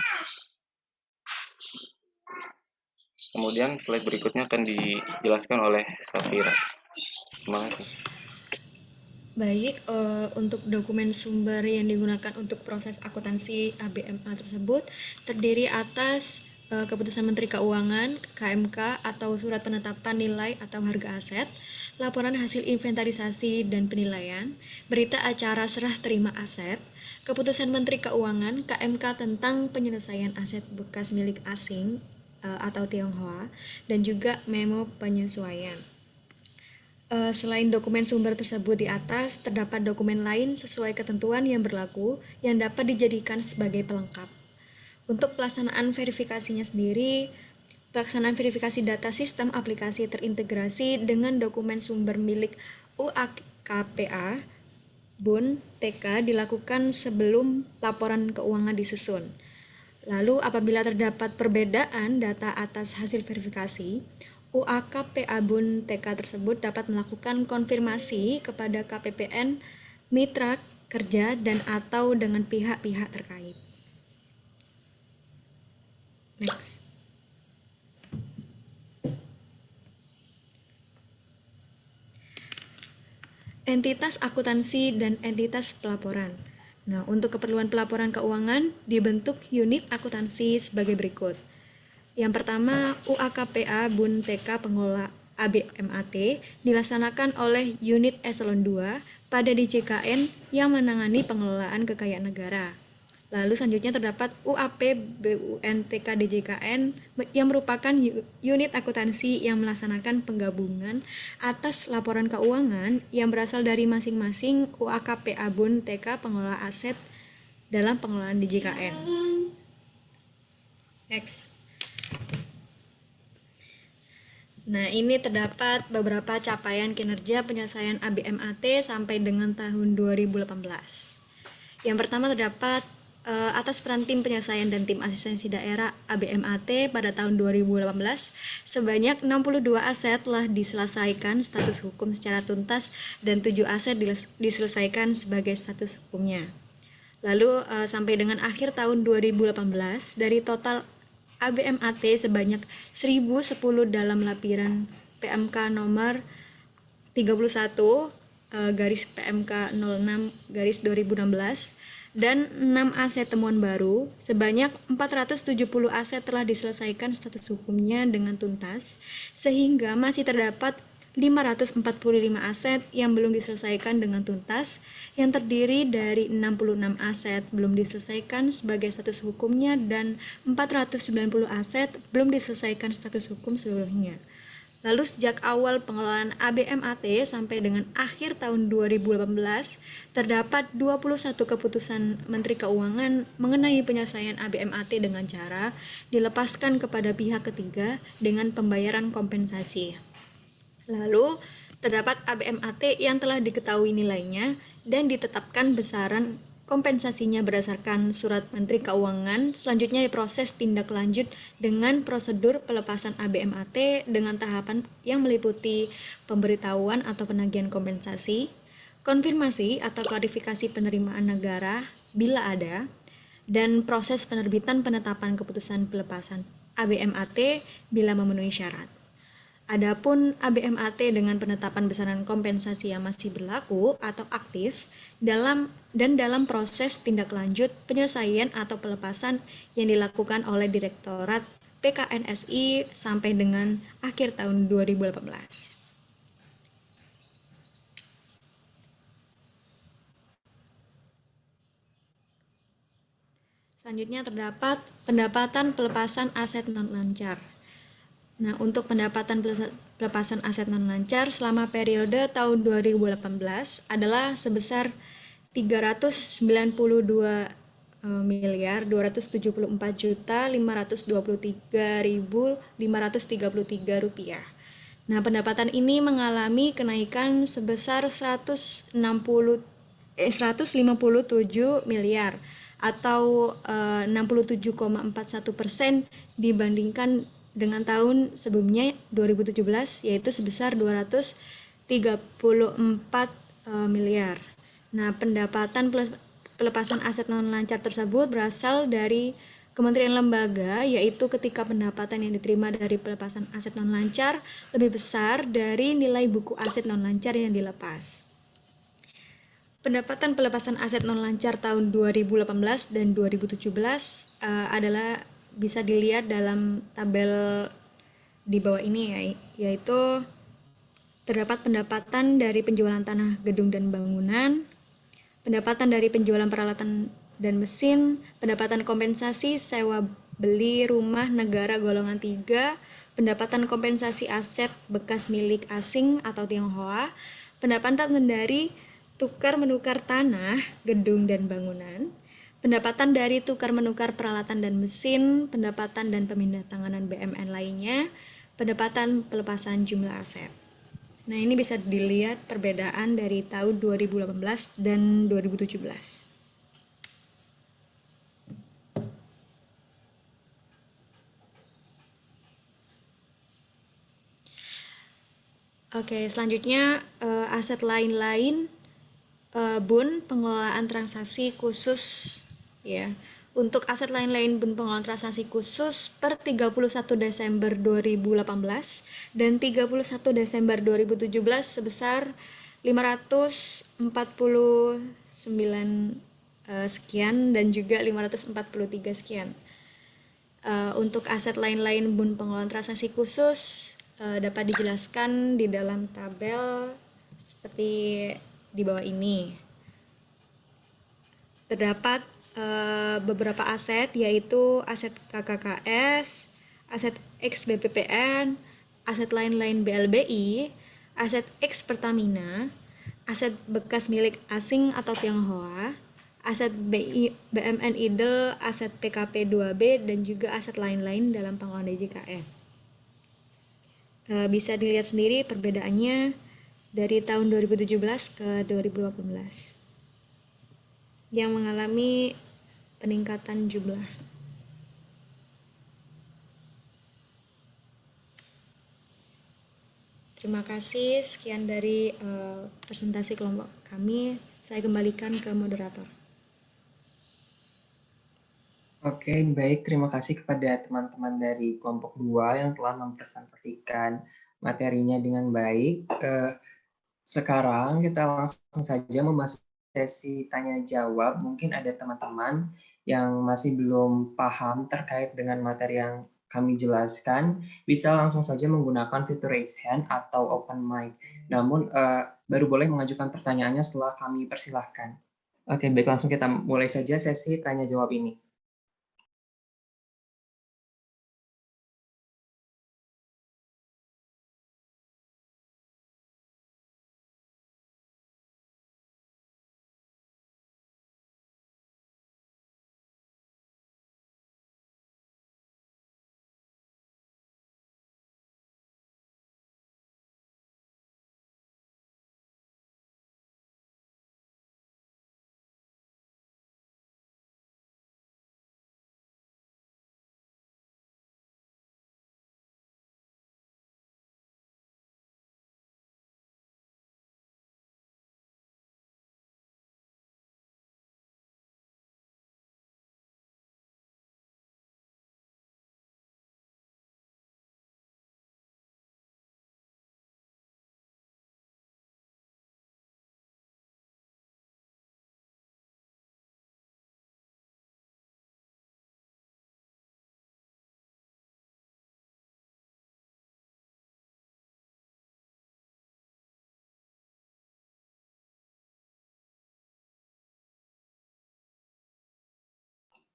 Kemudian slide berikutnya akan dijelaskan oleh Safira. Terima kasih.
Baik, untuk dokumen sumber yang digunakan untuk proses akuntansi ABMA tersebut terdiri atas keputusan Menteri Keuangan, KMK atau surat penetapan nilai atau harga aset, laporan hasil inventarisasi dan penilaian, berita acara serah terima aset, keputusan Menteri Keuangan, KMK tentang penyelesaian aset bekas milik asing atau Tionghoa, dan juga memo penyesuaian. Selain dokumen sumber tersebut di atas, terdapat dokumen lain sesuai ketentuan yang berlaku yang dapat dijadikan sebagai pelengkap. Untuk pelaksanaan verifikasinya sendiri, pelaksanaan verifikasi data sistem aplikasi terintegrasi dengan dokumen sumber milik UAKPA, BUN, TK dilakukan sebelum laporan keuangan disusun. Lalu apabila terdapat perbedaan data atas hasil verifikasi, UAKPA BUN TK tersebut dapat melakukan konfirmasi kepada KPPN, mitra kerja, dan atau dengan pihak-pihak terkait. Next. Entitas akuntansi dan entitas pelaporan. Nah, untuk keperluan pelaporan keuangan dibentuk unit akuntansi sebagai berikut. Yang pertama, UAKPA BUN TK pengelola ABMAT dilaksanakan oleh unit eselon 2 pada DJKN yang menangani pengelolaan kekayaan negara. Lalu selanjutnya terdapat UAP BUN TK DJKN yang merupakan unit akuntansi yang melaksanakan penggabungan atas laporan keuangan yang berasal dari masing-masing UAKPA BUN TK pengelola aset dalam pengelolaan DJKN. Next. Nah, ini terdapat beberapa capaian kinerja penyelesaian ABMAT sampai dengan tahun 2018. Yang pertama terdapat atas peran tim penyelesaian dan tim asistensi daerah ABMAT pada tahun 2018, sebanyak 62 aset telah diselesaikan status hukum secara tuntas dan 7 aset diselesaikan sebagai status hukumnya. Lalu sampai dengan akhir tahun 2018, dari total ABMAT sebanyak 1010 dalam lampiran PMK nomor 31 garis PMK 06 garis 2016 dan 6 aset temuan baru, sebanyak 470 aset telah diselesaikan status hukumnya dengan tuntas, sehingga masih terdapat 545 aset yang belum diselesaikan dengan tuntas, yang terdiri dari 66 aset belum diselesaikan sebagai status hukumnya dan 490 aset belum diselesaikan status hukum seluruhnya. Lalu sejak awal pengelolaan ABMAT sampai dengan akhir tahun 2018, terdapat 21 keputusan Menteri Keuangan mengenai penyelesaian ABMAT dengan cara dilepaskan kepada pihak ketiga dengan pembayaran kompensasi. Lalu, terdapat ABMAT yang telah diketahui nilainya dan ditetapkan besaran kompensasinya berdasarkan surat Menteri Keuangan. Selanjutnya diproses tindak lanjut dengan prosedur pelepasan ABMAT dengan tahapan yang meliputi pemberitahuan atau penagihan kompensasi, konfirmasi atau klarifikasi penerimaan negara bila ada, dan proses penerbitan penetapan keputusan pelepasan ABMAT bila memenuhi syarat. Adapun ABMAT dengan penetapan besaran kompensasi yang masih berlaku atau aktif dalam proses tindak lanjut penyelesaian atau pelepasan yang dilakukan oleh Direktorat PKNSI sampai dengan akhir tahun 2018. Selanjutnya terdapat pendapatan pelepasan aset non-lancar. Nah, untuk pendapatan pelepasan aset non-lancar selama periode tahun 2018 adalah sebesar 394.523.533 rupiah. Nah, pendapatan ini mengalami kenaikan sebesar 157 miliar atau 67,41% dibandingkan dengan tahun sebelumnya 2017, yaitu sebesar 234 miliar. Nah, pendapatan pelepasan aset non-lancar tersebut berasal dari kementerian lembaga, yaitu ketika pendapatan yang diterima dari pelepasan aset non-lancar lebih besar dari nilai buku aset non-lancar yang dilepas. Pendapatan pelepasan aset non-lancar tahun 2018 dan 2017 adalah bisa dilihat dalam tabel di bawah ini, yaitu terdapat pendapatan dari penjualan tanah, gedung, dan bangunan, pendapatan dari penjualan peralatan dan mesin, pendapatan kompensasi sewa beli rumah negara golongan 3, pendapatan kompensasi aset bekas milik asing atau Tionghoa, pendapatan dari tukar-menukar tanah, gedung, dan bangunan, pendapatan dari tukar-menukar peralatan dan mesin, pendapatan dan pemindahan BMN lainnya, pendapatan pelepasan jumlah aset. Nah, ini bisa dilihat perbedaan dari tahun 2018 dan 2017. Oke, selanjutnya aset lain-lain BUN pengelolaan transaksi khusus ya. Untuk aset lain-lain BUN pengelolaan transaksi khusus per 31 Desember 2018 dan 31 Desember 2017 sebesar 549 sekian dan juga 543 sekian. Untuk aset lain-lain BUN pengelolaan transaksi khusus dapat dijelaskan di dalam tabel seperti di bawah ini. Terdapat beberapa aset, yaitu aset KKKS, aset X BPPN, aset lain-lain BLBI, aset X Pertamina, aset bekas milik asing atau Tionghoa, aset BMN Idle, aset PKP 2B, dan juga aset lain-lain dalam pengelolaan DJKN. Bisa dilihat sendiri perbedaannya dari tahun 2017 ke 2018 yang mengalami peningkatan jumlah. Terima kasih, sekian dari presentasi kelompok kami. Saya kembalikan ke moderator.
Oke, baik. Terima kasih kepada teman-teman dari kelompok 2 yang telah mempresentasikan materinya dengan baik. Sekarang kita langsung saja memasuki sesi tanya jawab. Mungkin ada teman-teman yang masih belum paham terkait dengan materi yang kami jelaskan, bisa langsung saja menggunakan fitur raise hand atau open mic. Namun baru boleh mengajukan pertanyaannya setelah kami persilahkan. Oke, baik, langsung kita mulai saja sesi tanya jawab ini.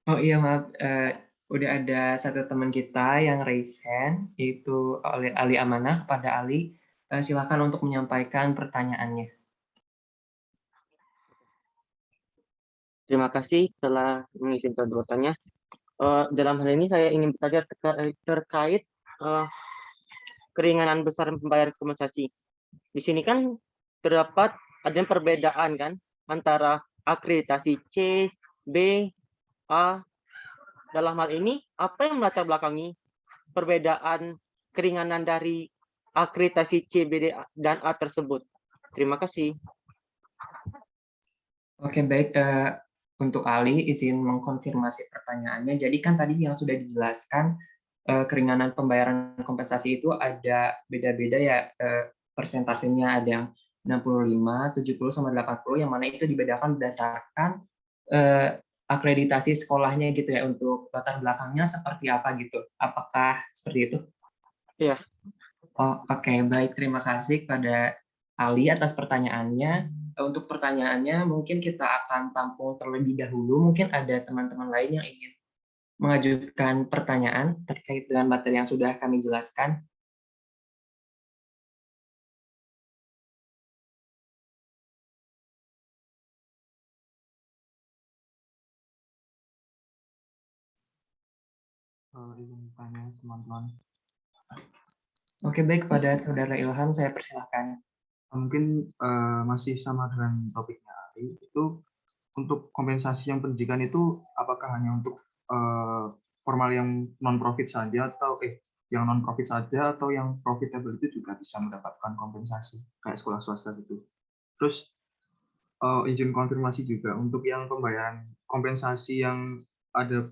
Oh iya, maaf, udah ada satu teman kita yang raise hand, yaitu Ali Amanah. Pada Ali, silakan untuk menyampaikan pertanyaannya.
Terima kasih telah mengizinkan bertanya. Dalam hal ini saya ingin bertanya terkait keringanan besar pembayaran kompensasi. Di sini kan terdapat ada perbedaan kan antara akreditasi C, B, A. Dalam hal ini, apa yang melatar belakangi perbedaan keringanan dari akreditasi C, B, dan A tersebut? Terima kasih.
Oke, baik. Untuk Ali, izin mengkonfirmasi pertanyaannya. Jadi kan tadi yang sudah dijelaskan, keringanan pembayaran kompensasi itu ada beda-beda ya, persentasenya, ada yang 65, 70, sama 80, yang mana itu dibedakan berdasarkan akreditasi sekolahnya gitu ya, untuk latar belakangnya seperti apa gitu. Apakah seperti itu?
Iya.
Oh, oke, baik. Terima kasih kepada Ali atas pertanyaannya. Untuk pertanyaannya mungkin kita akan tampung terlebih dahulu. Mungkin ada teman-teman lain yang ingin mengajukan pertanyaan terkait dengan materi yang sudah kami jelaskan.
Izin tanya teman-teman.
Oke, baik. Kepada Saudara Ilham, saya persilahkan.
Mungkin masih sama dengan topiknya Ali, itu untuk kompensasi yang pendidikan itu apakah hanya untuk formal yang non profit saja atau yang non profit saja, atau yang profitable itu juga bisa mendapatkan kompensasi kayak sekolah swasta gitu. Terus izin konfirmasi juga untuk yang pembayaran kompensasi yang ada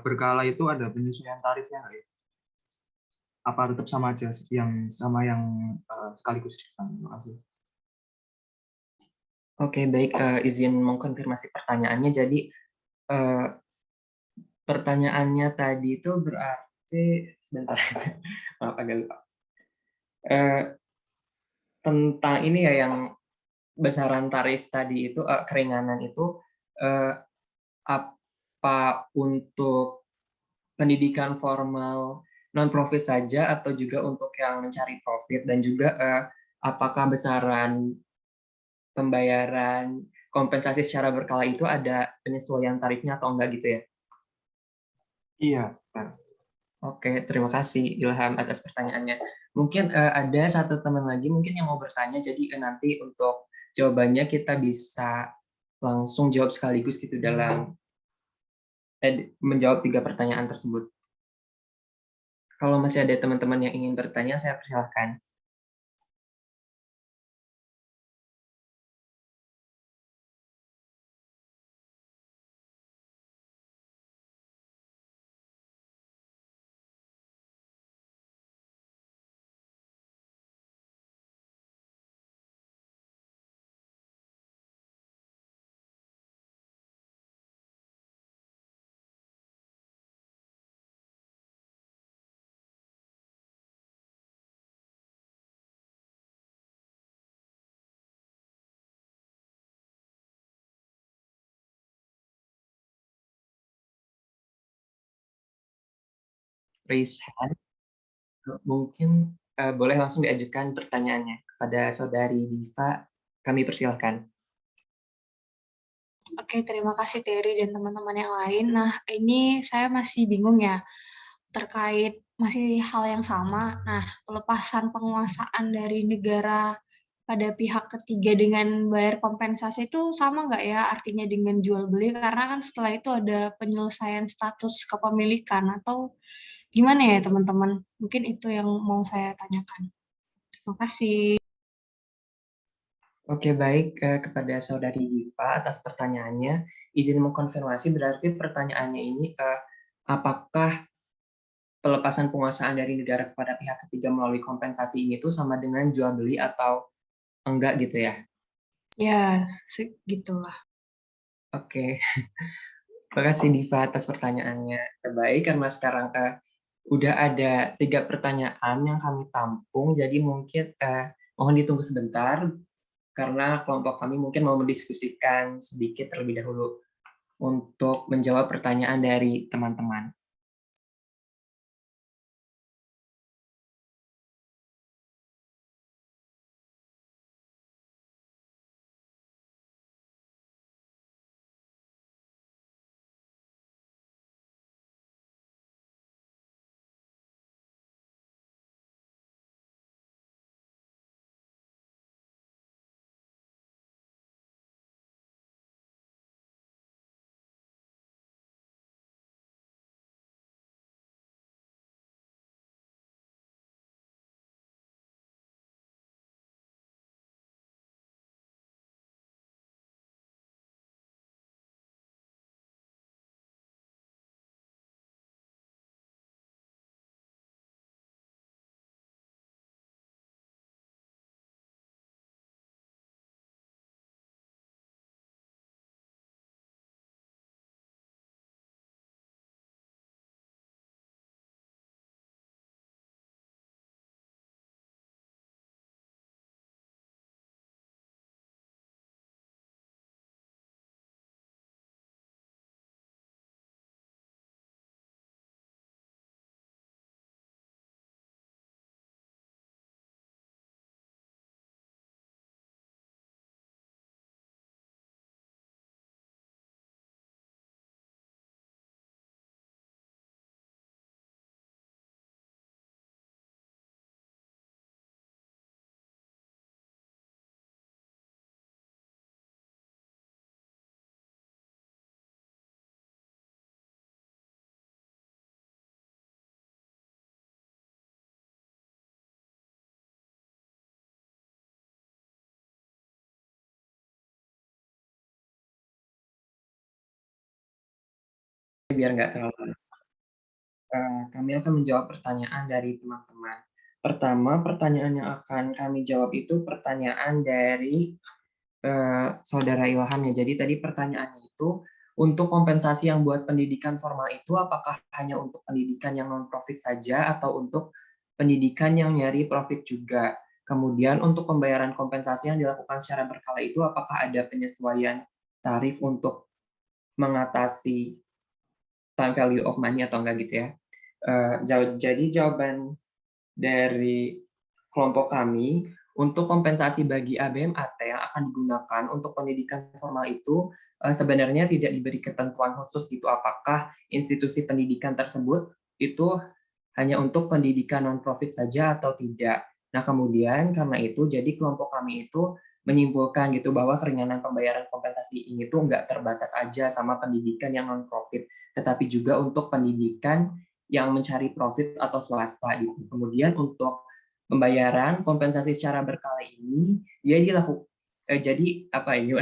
berkala itu ada penyesuaian tarifnya nggak ya? Apa tetap sama aja yang sekaligus? Terima kasih.
Oke, baik. Izin mengkonfirmasi pertanyaannya. Jadi pertanyaannya tadi itu berarti, sebentar, maaf agak lupa. Tentang ini ya, yang besaran tarif tadi itu, keringanan itu, apa untuk pendidikan formal non-profit saja atau juga untuk yang mencari profit, dan juga apakah besaran pembayaran kompensasi secara berkala itu ada penyesuaian tarifnya atau enggak gitu ya?
Iya.
Oke, terima kasih Ilham atas pertanyaannya. Mungkin ada satu teman lagi mungkin yang mau bertanya, jadi nanti untuk jawabannya kita bisa langsung jawab sekaligus gitu dalam menjawab 3 pertanyaan tersebut. Kalau masih ada teman-teman yang ingin bertanya, saya persilahkan. raise hand. Mungkin boleh langsung diajukan pertanyaannya kepada Saudari Diva. Kami persilahkan.
Oke, terima kasih Terry dan teman-teman yang lain. Nah, ini saya masih bingung ya, terkait masih hal yang sama. Nah, pelepasan penguasaan dari negara pada pihak ketiga dengan bayar kompensasi itu sama nggak ya artinya dengan jual beli? Karena kan setelah itu ada penyelesaian status kepemilikan atau gimana ya teman-teman? Mungkin itu yang mau saya tanyakan. Terima kasih.
Oke, baik, kepada Saudari Diva atas pertanyaannya. Izin mengkonfirmasi, berarti pertanyaannya ini apakah pelepasan penguasaan dari negara kepada pihak ketiga melalui kompensasi ini tuh sama dengan jual beli atau enggak gitu ya?
Ya, segitulah.
Oke. Terima kasih Diva atas pertanyaannya. Baik, karena sekarang udah ada 3 pertanyaan yang kami tampung, jadi mungkin mohon ditunggu sebentar, karena kelompok kami mungkin mau mendiskusikan sedikit terlebih dahulu untuk menjawab pertanyaan dari teman-teman. Biar nggak terlalu kami akan menjawab pertanyaan dari teman-teman. Pertama, pertanyaan yang akan kami jawab itu pertanyaan dari Saudara Ilham ya. Jadi tadi pertanyaannya itu, untuk kompensasi yang buat pendidikan formal itu apakah hanya untuk pendidikan yang non-profit saja atau untuk pendidikan yang nyari profit juga? Kemudian untuk pembayaran kompensasi yang dilakukan secara berkala itu apakah ada penyesuaian tarif untuk mengatasi time value of money atau enggak gitu ya? Jadi jawaban dari kelompok kami, untuk kompensasi bagi ABMAT yang akan digunakan untuk pendidikan formal itu sebenarnya tidak diberi ketentuan khusus gitu, apakah institusi pendidikan tersebut itu hanya untuk pendidikan non-profit saja atau tidak. Nah, kemudian karena itu, jadi kelompok kami itu menyimpulkan gitu bahwa keringanan pembayaran kompensasi ini tuh nggak terbatas aja sama pendidikan yang non-profit, tetapi juga untuk pendidikan yang mencari profit atau swasta gitu. Kemudian untuk pembayaran kompensasi secara berkala ini dia dilakukan jadi apa ini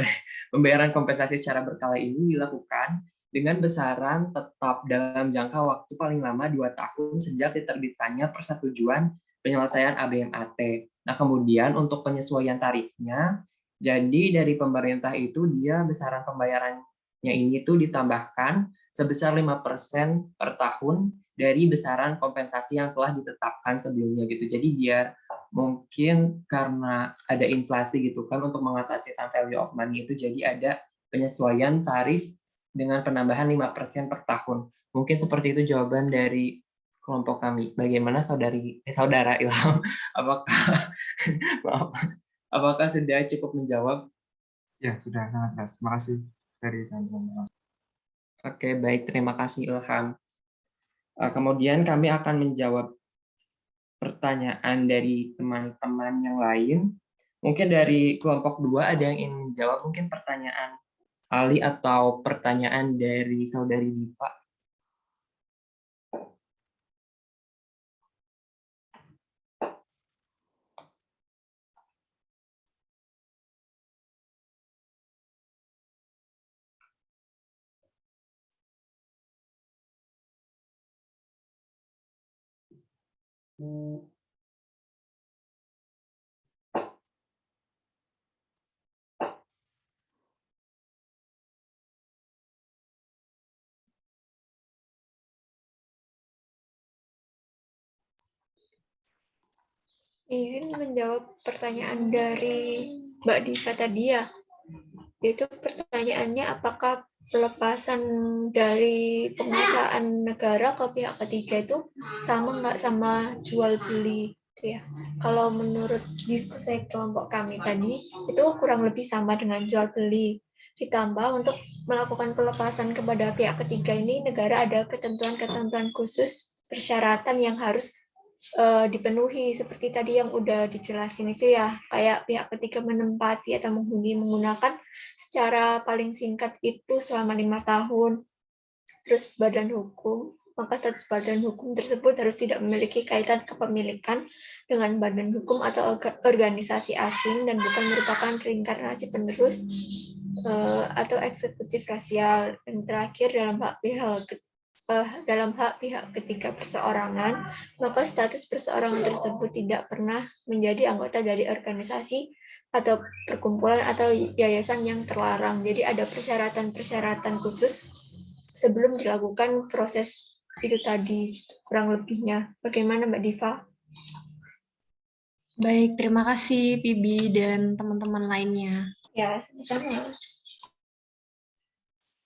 pembayaran kompensasi secara berkala ini dilakukan dengan besaran tetap dalam jangka waktu paling lama 2 tahun sejak diterbitkannya persetujuan penyelesaian ABMAT. Nah, kemudian untuk penyesuaian tarifnya, jadi dari pemerintah itu dia besaran pembayarannya ini tuh ditambahkan sebesar 5% per tahun dari besaran kompensasi yang telah ditetapkan sebelumnya gitu. Jadi biar mungkin karena ada inflasi gitu kan untuk mengatasi time value of money itu, jadi ada penyesuaian tarif dengan penambahan 5% per tahun. Mungkin seperti itu jawaban dari kelompok kami. Bagaimana saudara Ilham? Apakah maaf, apakah sudah cukup menjawab?
Ya, sudah sangat jelas. Terima kasih dari teman-teman.
Oke, baik. Terima kasih Ilham. Kemudian kami akan menjawab pertanyaan dari teman-teman yang lain. Mungkin dari kelompok 2 ada yang ingin menjawab mungkin pertanyaan Ali atau pertanyaan dari saudari Diva.
Izin menjawab pertanyaan dari Mbak Diva tadi ya. Itu pertanyaannya apakah pelepasan dari penguasaan negara ke pihak ketiga itu sama nggak sama jual beli itu ya. Kalau menurut diskusi kelompok kami tadi itu kurang lebih sama dengan jual beli. Ditambah untuk melakukan pelepasan kepada pihak ketiga ini negara ada ketentuan-ketentuan khusus persyaratan yang harus dipenuhi seperti tadi yang udah dijelasin itu ya, kayak pihak ketiga menempati atau menggunakan secara paling singkat itu selama 5 tahun. Terus badan hukum, maka status badan hukum tersebut harus tidak memiliki kaitan kepemilikan dengan badan hukum atau organisasi asing dan bukan merupakan reinkarnasi penerus atau eksekutif rasial. Dan terakhir dalam hak pihak ketiga perseorangan, maka status perseorangan tersebut tidak pernah menjadi anggota dari organisasi atau perkumpulan atau yayasan yang terlarang. Jadi ada persyaratan-persyaratan khusus sebelum dilakukan proses itu tadi, kurang lebihnya. Bagaimana Mbak Diva?
Baik, terima kasih Pibi dan teman-teman lainnya.
Ya, sama-sama.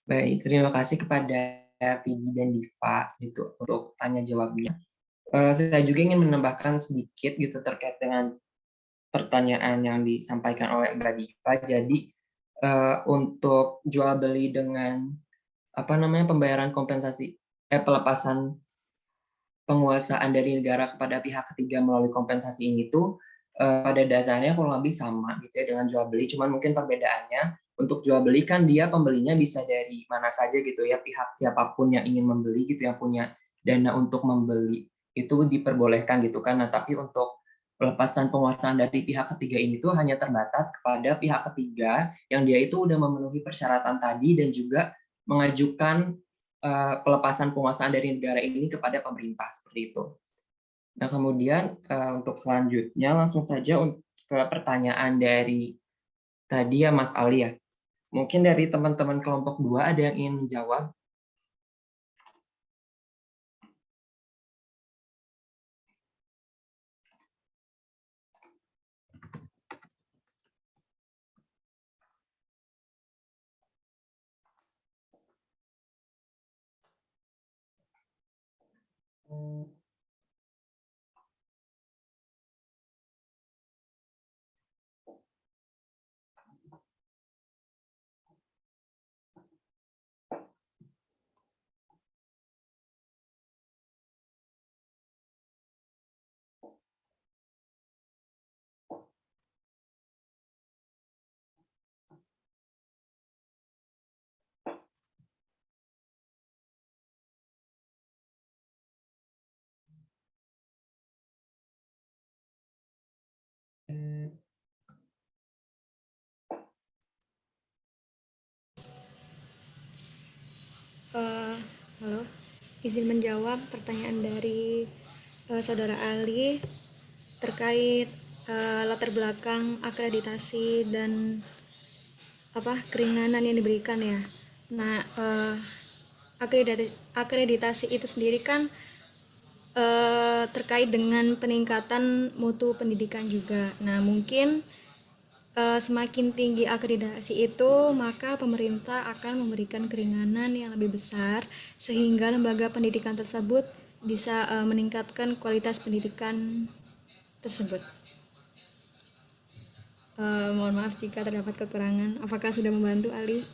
Baik, terima kasih kepada Vivi dan Diva gitu untuk tanya jawabnya. Saya juga ingin menambahkan sedikit gitu terkait dengan pertanyaan yang disampaikan oleh Mbak Diva. Jadi untuk jual beli dengan pembayaran kompensasi pelepasan penguasaan dari negara kepada pihak ketiga melalui kompensasi ini tuh pada dasarnya kurang lebih sama gitu ya dengan jual beli, cuman mungkin perbedaannya untuk jual beli kan dia pembelinya bisa dari mana saja gitu ya, pihak siapapun yang ingin membeli gitu yang punya dana untuk membeli itu diperbolehkan gitu kan. Nah, tapi untuk pelepasan penguasaan dari pihak ketiga ini tuh hanya terbatas kepada pihak ketiga yang dia itu udah memenuhi persyaratan tadi dan juga mengajukan pelepasan penguasaan dari negara ini kepada pemerintah seperti itu. Nah, kemudian untuk selanjutnya langsung saja ke pertanyaan dari tadi ya Mas Ali ya. Mungkin dari teman-teman kelompok 2 ada yang ingin menjawab?
Halo, izin menjawab pertanyaan dari Saudara Ali terkait latar belakang akreditasi dan keringanan yang diberikan ya. Nah, akreditasi itu sendiri kan terkait dengan peningkatan mutu pendidikan juga. Nah, mungkin semakin tinggi akreditasi itu, maka pemerintah akan memberikan keringanan yang lebih besar sehingga lembaga pendidikan tersebut bisa meningkatkan kualitas pendidikan tersebut. Mohon maaf jika terdapat kekurangan. Apakah sudah membantu, Ali?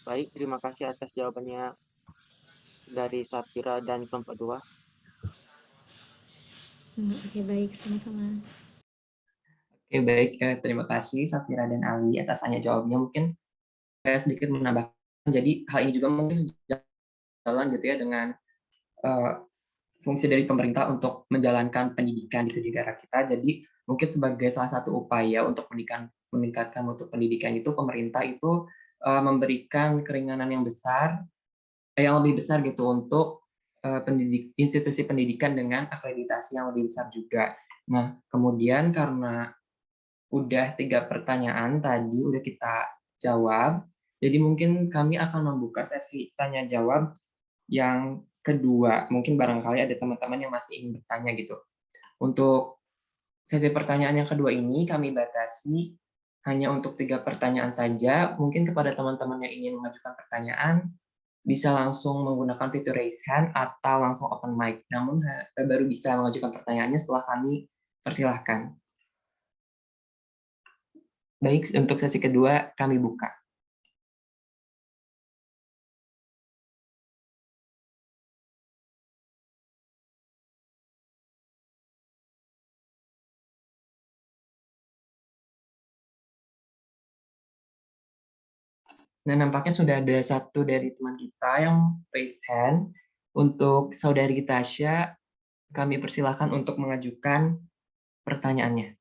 Baik, terima kasih atas jawabannya dari Safira dan kelompok 2.
Oke, baik, sama-sama.
Oke, baik. Terima kasih Safira dan Ali atas tanya jawabnya. Mungkin saya sedikit menambahkan, jadi hal ini juga mungkin sejalan gitu ya dengan fungsi dari pemerintah untuk menjalankan pendidikan di negara kita. Jadi mungkin sebagai salah satu upaya untuk meningkatkan mutu pendidikan itu, pemerintah itu memberikan keringanan yang lebih besar gitu untuk institusi pendidikan dengan akreditasi yang lebih besar juga. Nah, kemudian karena udah 3 pertanyaan tadi udah kita jawab, jadi mungkin kami akan membuka sesi tanya jawab yang kedua. Mungkin barangkali ada teman-teman yang masih ingin bertanya gitu. Untuk sesi pertanyaan yang kedua ini kami batasi hanya untuk 3 pertanyaan saja. Mungkin kepada teman-teman yang ingin mengajukan pertanyaan bisa langsung menggunakan fitur raise hand atau langsung open mic. Namun baru bisa mengajukan pertanyaannya setelah kami persilahkan. Baik, untuk sesi kedua kami buka. Nah, nampaknya sudah ada satu dari teman kita yang raise hand. Untuk saudari Tasya, kami persilahkan untuk mengajukan pertanyaannya.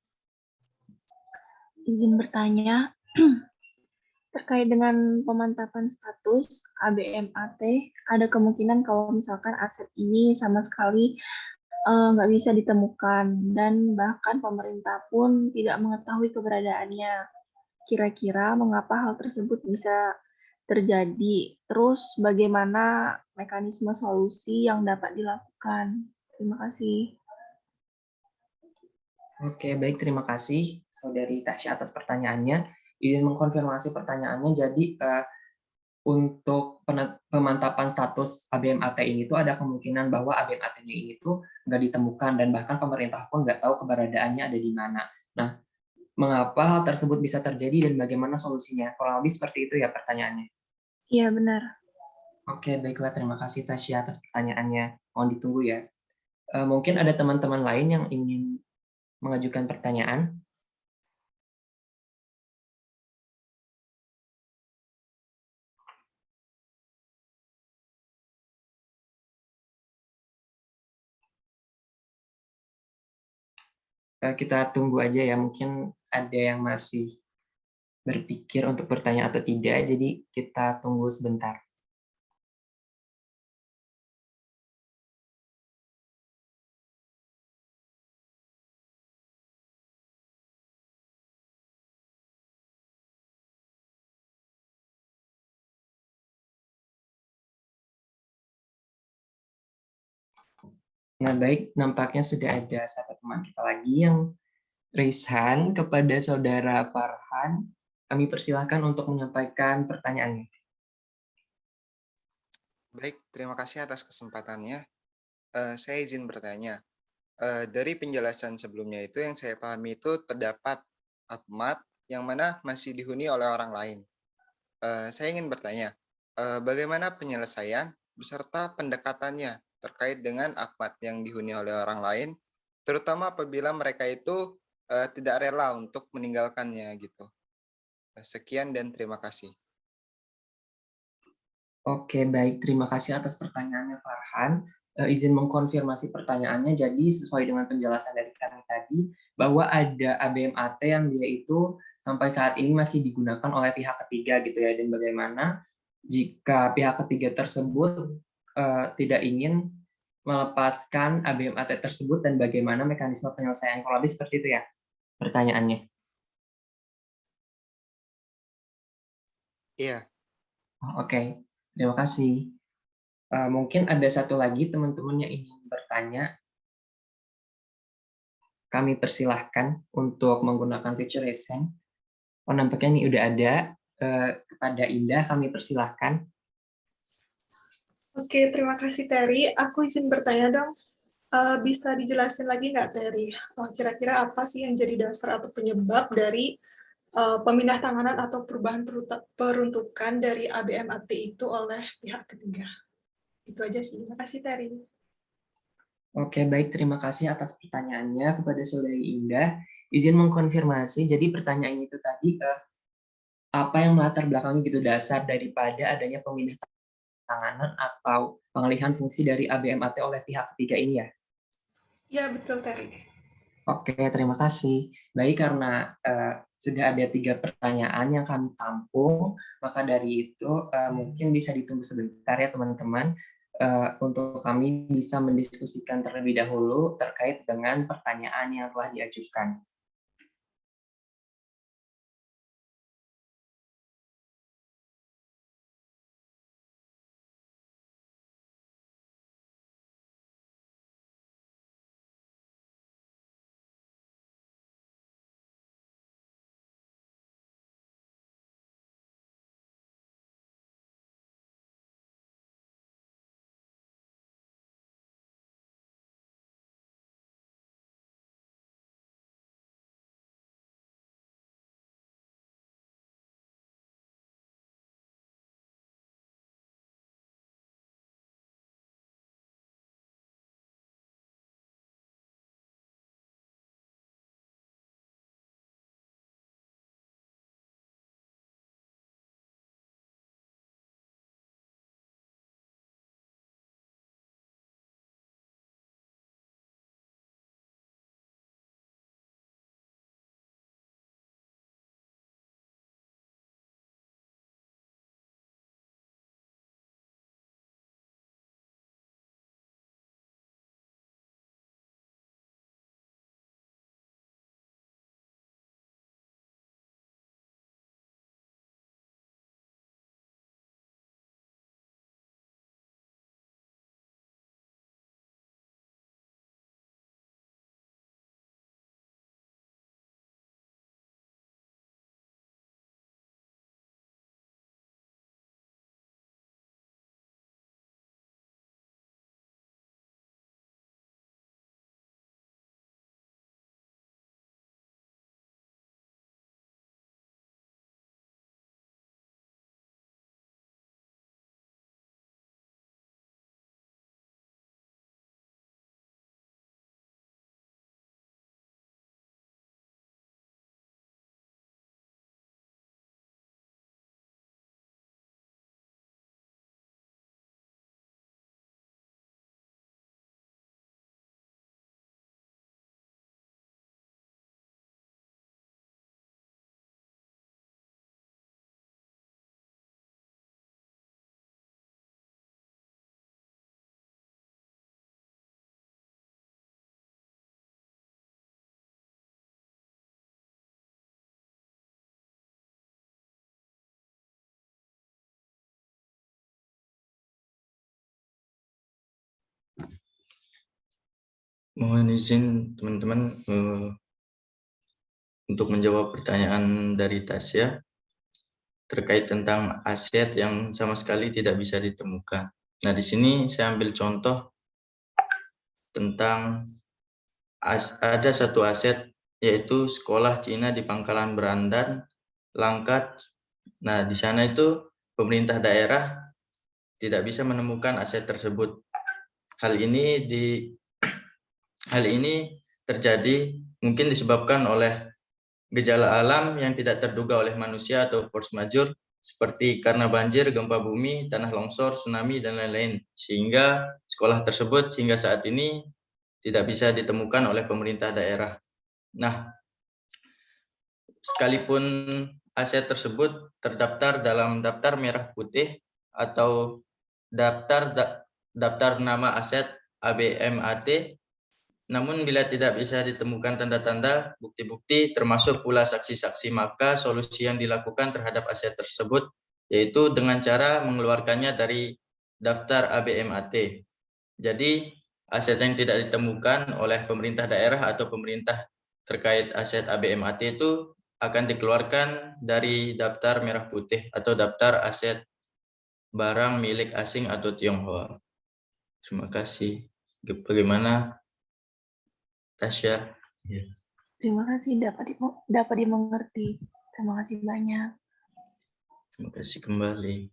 Izin bertanya, terkait dengan pemantapan status ABMAT, ada kemungkinan kalau misalkan aset ini sama sekali nggak bisa ditemukan, dan bahkan pemerintah pun tidak mengetahui keberadaannya. Kira-kira mengapa hal tersebut bisa terjadi? Terus bagaimana mekanisme solusi yang dapat dilakukan? Terima kasih.
Oke, baik. Terima kasih saudari Tasya atas pertanyaannya. Izin mengkonfirmasi pertanyaannya. Jadi untuk pemantapan status ABMAT ini tuh ada kemungkinan bahwa ABMAT-nya ini tuh nggak ditemukan dan bahkan pemerintah pun nggak tahu keberadaannya ada di mana. Nah, mengapa hal tersebut bisa terjadi dan bagaimana solusinya? Kurang lebih seperti itu ya pertanyaannya.
Iya, benar.
Oke, baiklah. Terima kasih Tasya atas pertanyaannya. Mohon ditunggu ya. Mungkin ada teman-teman lain yang ingin mengajukan pertanyaan. Kita tunggu aja ya, mungkin ada yang masih berpikir untuk bertanya atau tidak, jadi kita tunggu sebentar. Nah, baik, nampaknya sudah ada satu teman kita lagi yang raise hand kepada Saudara Farhan. Kami persilahkan untuk menyampaikan pertanyaannya.
Baik, terima kasih atas kesempatannya. Saya izin bertanya. Dari penjelasan sebelumnya itu yang saya pahami itu terdapat akmat yang mana masih dihuni oleh orang lain. Saya ingin bertanya, bagaimana penyelesaian beserta pendekatannya terkait dengan akmat yang dihuni oleh orang lain, terutama apabila mereka itu tidak rela untuk meninggalkannya gitu. Sekian dan terima kasih.
Oke, baik. Terima kasih atas pertanyaannya, Farhan. Izin mengkonfirmasi pertanyaannya, jadi sesuai dengan penjelasan dari kami tadi, bahwa ada ABMAT yang dia itu sampai saat ini masih digunakan oleh pihak ketiga gitu ya, dan bagaimana jika pihak ketiga tersebut tidak ingin melepaskan ABMAT tersebut dan bagaimana mekanisme penyelesaian, kurang lebih seperti itu ya pertanyaannya.
Iya.
Oke, terima kasih. Mungkin ada satu lagi teman-teman yang ingin bertanya. Kami persilahkan untuk menggunakan fitur raise hand. Oh, nampaknya ini udah ada. Kepada Indah kami persilahkan.
Oke, terima kasih Terry. Aku izin bertanya dong, bisa dijelasin lagi nggak Terry, kira-kira apa sih yang jadi dasar atau penyebab dari pemindah tanganan atau perubahan peruntukan dari ABMAT itu oleh pihak ketiga? Itu aja sih. Terima kasih Terry.
Oke, baik. Terima kasih atas pertanyaannya kepada Saudari Indah. Izin mengkonfirmasi, jadi pertanyaan itu tadi, apa yang melatar belakangi gitu dasar daripada adanya pemindah tanganan atau pengalihan fungsi dari ABMAT oleh pihak ketiga ini ya?
Ya, betul Terry.
Oke, terima kasih. Baik, karena sudah ada 3 pertanyaan yang kami tampung, maka dari itu mungkin bisa ditunggu sebentar ya teman-teman, untuk kami bisa mendiskusikan terlebih dahulu terkait dengan pertanyaan yang telah diajukan.
Mohon izin teman-teman untuk menjawab pertanyaan dari Tasya terkait tentang aset yang sama sekali tidak bisa ditemukan. Nah, di sini saya ambil contoh tentang ada satu aset yaitu sekolah Cina di Pangkalan Berandan, Langkat. Nah, di sana itu pemerintah daerah tidak bisa menemukan aset tersebut. Hal ini terjadi mungkin disebabkan oleh gejala alam yang tidak terduga oleh manusia atau force majeure seperti karena banjir, gempa bumi, tanah longsor, tsunami, dan lain-lain. Sehingga sekolah tersebut hingga saat ini tidak bisa ditemukan oleh pemerintah daerah. Nah, sekalipun aset tersebut terdaftar dalam daftar merah putih atau daftar nama aset ABMAT, namun bila tidak bisa ditemukan tanda-tanda, bukti-bukti, termasuk pula saksi-saksi, maka solusi yang dilakukan terhadap aset tersebut yaitu dengan cara mengeluarkannya dari daftar ABMAT. Jadi, aset yang tidak ditemukan oleh pemerintah daerah atau pemerintah terkait aset ABMAT itu akan dikeluarkan dari daftar merah putih atau daftar aset barang milik asing atau Tionghoa. Terima kasih. Bagaimana, Tasya? Ya.
Terima kasih, dapat dimengerti. Terima kasih banyak.
Terima kasih kembali.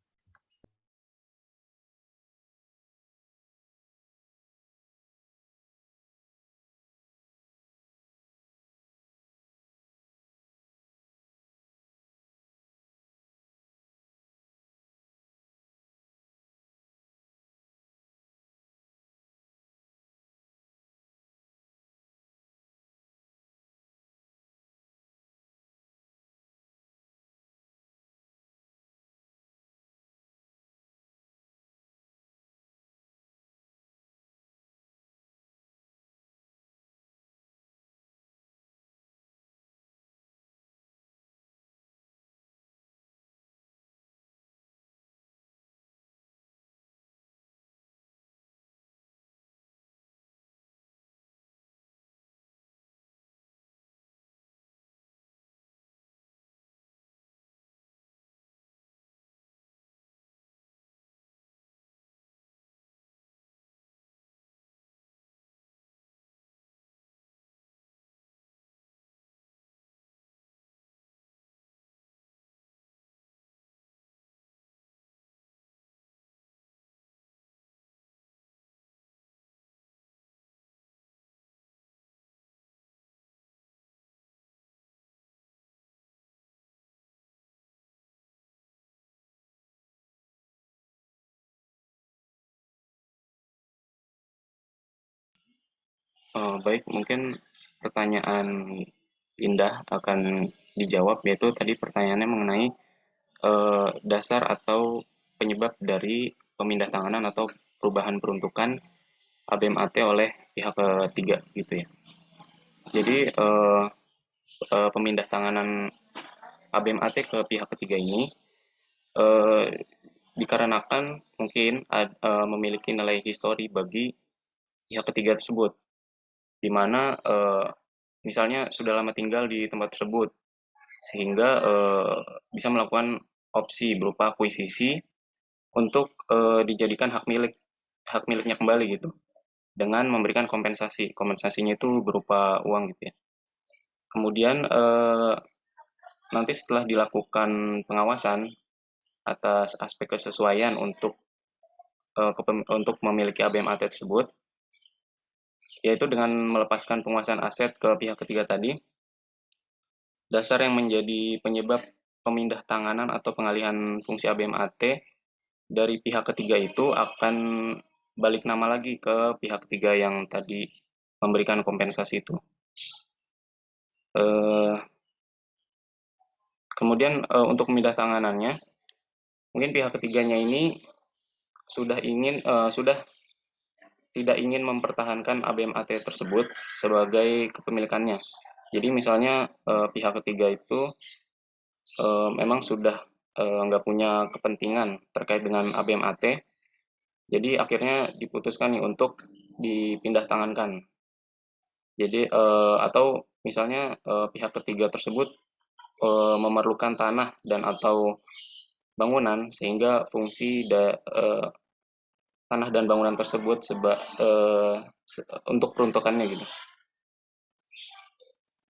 Baik, mungkin pertanyaan Indah akan dijawab, yaitu tadi pertanyaannya mengenai dasar atau penyebab dari pemindah tanganan atau perubahan peruntukan ABMAT oleh pihak ketiga gitu ya. Jadi pemindah tanganan ABMAT ke pihak ketiga ini eh, dikarenakan mungkin memiliki nilai histori bagi pihak ketiga tersebut, di mana misalnya sudah lama tinggal di tempat tersebut, sehingga bisa melakukan opsi berupa akuisisi untuk dijadikan hak miliknya kembali gitu, dengan memberikan kompensasi. Kompensasinya itu berupa uang gitu ya. Kemudian nanti setelah dilakukan pengawasan atas aspek kesesuaian untuk untuk memiliki ABMAT tersebut, yaitu dengan melepaskan penguasaan aset ke pihak ketiga tadi, dasar yang menjadi penyebab pemindah tanganan atau pengalihan fungsi ABMAT dari pihak ketiga itu akan balik nama lagi ke pihak ketiga yang tadi memberikan kompensasi itu. Kemudian untuk pemindah tanganannya, mungkin pihak ketiganya ini sudah tidak ingin mempertahankan ABMAT tersebut sebagai kepemilikannya. Jadi misalnya pihak ketiga itu memang sudah nggak punya kepentingan terkait dengan ABMAT, jadi akhirnya diputuskan nih untuk dipindah tangankan. Jadi atau misalnya pihak ketiga tersebut memerlukan tanah dan atau bangunan, sehingga fungsi tanah dan bangunan tersebut untuk peruntukannya gitu.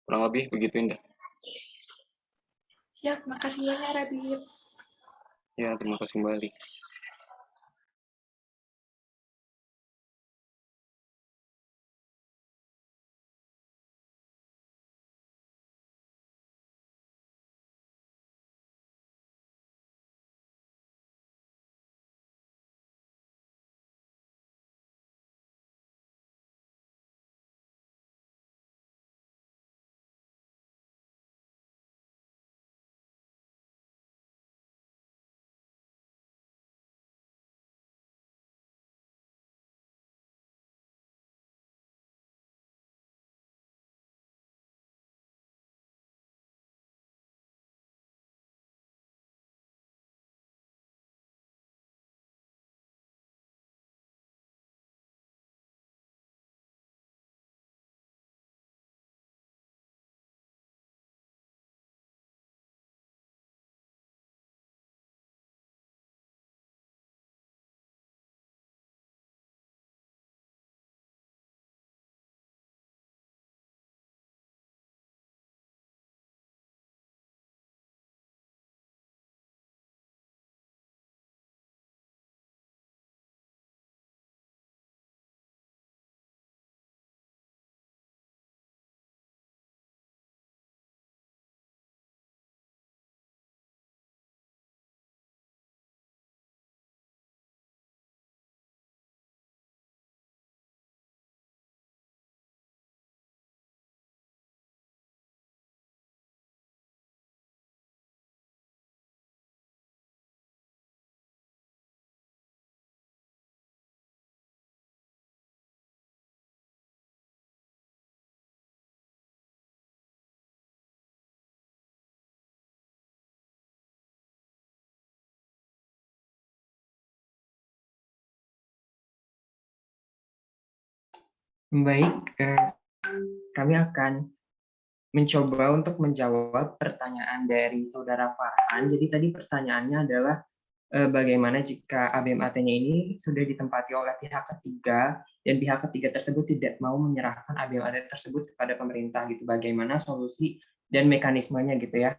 Kurang lebih begitu, Indah.
Siap, makasih banyak Radit.
Ya, terima kasih kembali.
Baik, kami akan mencoba untuk menjawab pertanyaan dari Saudara Farhan. Jadi tadi pertanyaannya adalah bagaimana jika ABMAT-nya ini sudah ditempati oleh pihak ketiga dan pihak ketiga tersebut tidak mau menyerahkan ABMAT tersebut kepada pemerintah gitu. Bagaimana solusi dan mekanismenya gitu ya.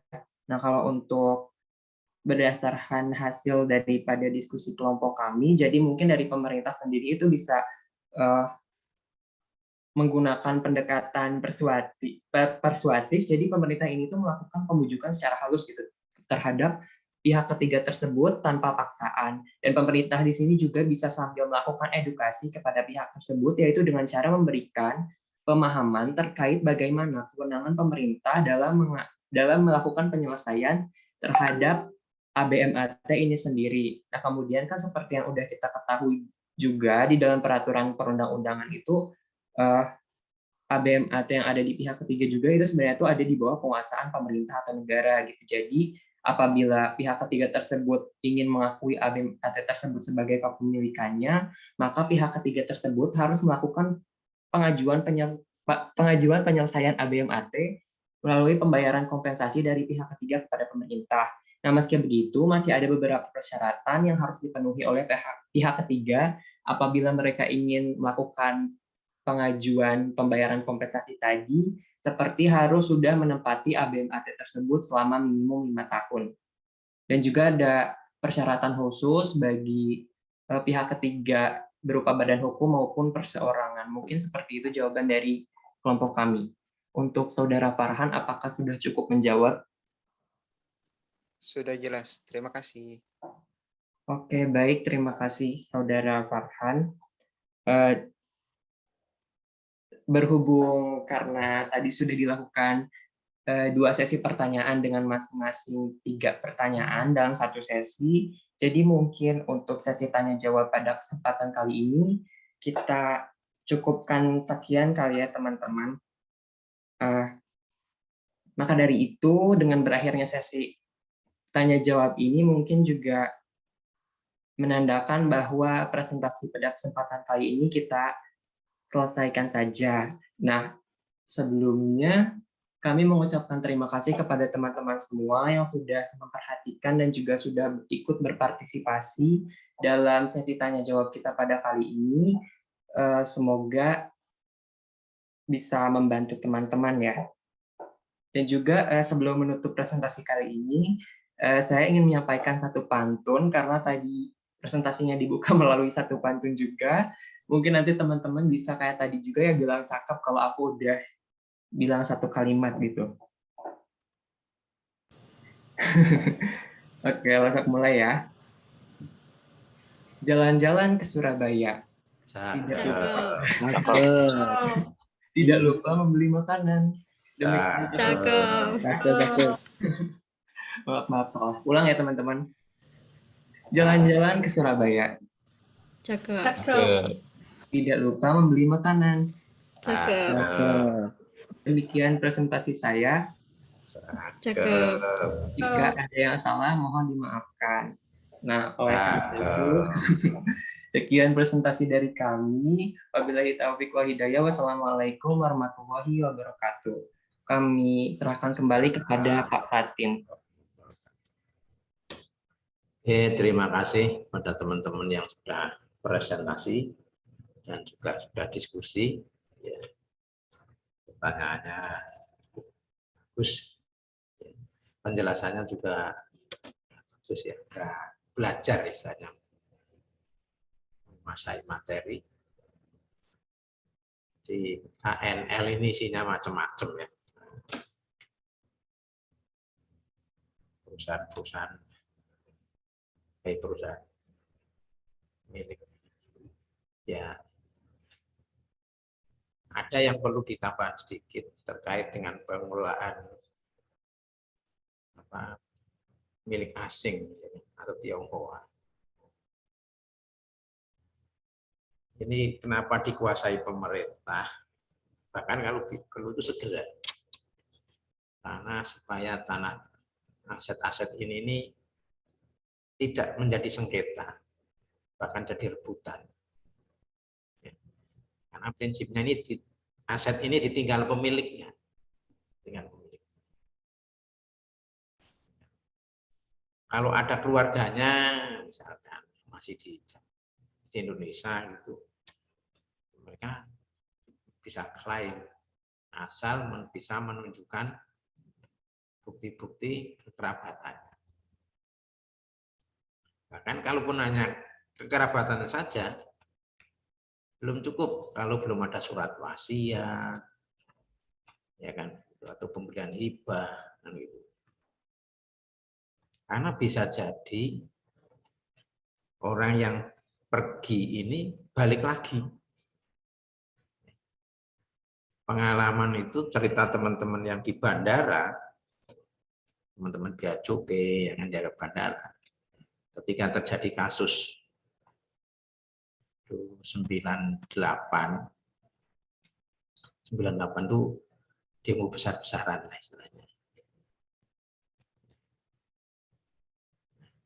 Nah, kalau untuk berdasarkan hasil daripada diskusi kelompok kami, jadi mungkin dari pemerintah sendiri itu bisa menggunakan pendekatan persuasif, jadi pemerintah ini tuh melakukan pembujukan secara halus gitu terhadap pihak ketiga tersebut tanpa paksaan. Dan pemerintah di sini juga bisa sambil melakukan edukasi kepada pihak tersebut, yaitu dengan cara memberikan pemahaman terkait bagaimana kewenangan pemerintah dalam melakukan penyelesaian terhadap ABMAT ini sendiri. Nah, kemudian kan seperti yang udah kita ketahui juga di dalam peraturan perundang-undangan itu ABMAT yang ada di pihak ketiga juga itu sebenarnya itu ada di bawah penguasaan pemerintah atau negara gitu. Jadi apabila pihak ketiga tersebut ingin mengakui ABMAT tersebut sebagai kepemilikannya, maka pihak ketiga tersebut harus melakukan pengajuan penyelesaian ABMAT melalui pembayaran kompensasi dari pihak ketiga kepada pemerintah. Nah, meski begitu, masih ada beberapa persyaratan yang harus dipenuhi oleh pihak ketiga apabila mereka ingin melakukan pengajuan pembayaran kompensasi tadi, seperti harus sudah menempati ABMAT tersebut selama minimum 5 tahun. Dan juga ada persyaratan khusus bagi pihak ketiga berupa badan hukum maupun perseorangan. Mungkin seperti itu jawaban dari kelompok kami. Untuk Saudara Farhan, apakah sudah cukup menjawab?
Sudah jelas, terima kasih.
Oke, baik. Terima kasih, Saudara Farhan. Berhubung karena tadi sudah dilakukan 2 sesi pertanyaan dengan masing-masing 3 pertanyaan dalam 1 sesi, jadi mungkin untuk sesi tanya-jawab pada kesempatan kali ini, kita cukupkan sekian kali ya, teman-teman. Maka dari itu, dengan berakhirnya sesi tanya-jawab ini mungkin juga menandakan bahwa presentasi pada kesempatan kali ini kita selesaikan saja. Nah, sebelumnya kami mengucapkan terima kasih kepada teman-teman semua yang sudah memperhatikan dan juga sudah ikut berpartisipasi dalam sesi tanya-jawab kita pada kali ini. Semoga bisa membantu teman-teman ya. Dan juga sebelum menutup presentasi kali ini, saya ingin menyampaikan satu pantun karena tadi presentasinya dibuka melalui satu pantun juga. Mungkin nanti teman-teman bisa kayak tadi juga ya bilang cakep kalau aku udah bilang satu kalimat gitu. Oke, langsung mulai ya. Jalan-jalan ke Surabaya. Tidak lupa membeli makanan. Maaf salah. Ulang ya teman-teman. Jalan-jalan ke Surabaya. Tidak lupa membeli makanan. Demikian presentasi saya. Jika ada yang salah, mohon dimaafkan. Nah, oleh karena itu, sekian presentasi dari kami. Wabillahi taufiq wal hidayah. Wassalamualaikum warahmatullahi wabarakatuh. Kami serahkan kembali kepada Pak Pratin.
Terima kasih pada teman-teman yang sudah presentasi dan juga sudah diskusi. Ya. Pertanyaannya bagus, penjelasannya juga bagus ya. Belajar istilahnya, menguasai materi. Di ANL ini isinya macam-macam ya. Perusahaan milik ya. Ada yang perlu ditambah sedikit terkait dengan pengelolaan milik asing atau Tionghoa. Ini kenapa dikuasai pemerintah? Bahkan kalau itu segera, karena supaya tanah aset-aset ini tidak menjadi sengketa, bahkan jadi rebutan. Karena prinsipnya ini aset ini ditinggal pemiliknya. Tinggal pemilik. Kalau ada keluarganya, misalkan masih di Indonesia gitu, mereka bisa klaim asal bisa menunjukkan bukti-bukti kekerabatan. Bahkan kalaupun hanya kekerabatan saja, belum cukup kalau belum ada surat wasiat, ya kan, atau pemberian hibah, kan gitu. Karena bisa jadi orang yang pergi ini balik lagi. Pengalaman itu cerita teman-teman yang di bandara, teman-teman bea cukai yang jaga bandara, ketika terjadi kasus 98 itu demo besar-besaran lah istilahnya.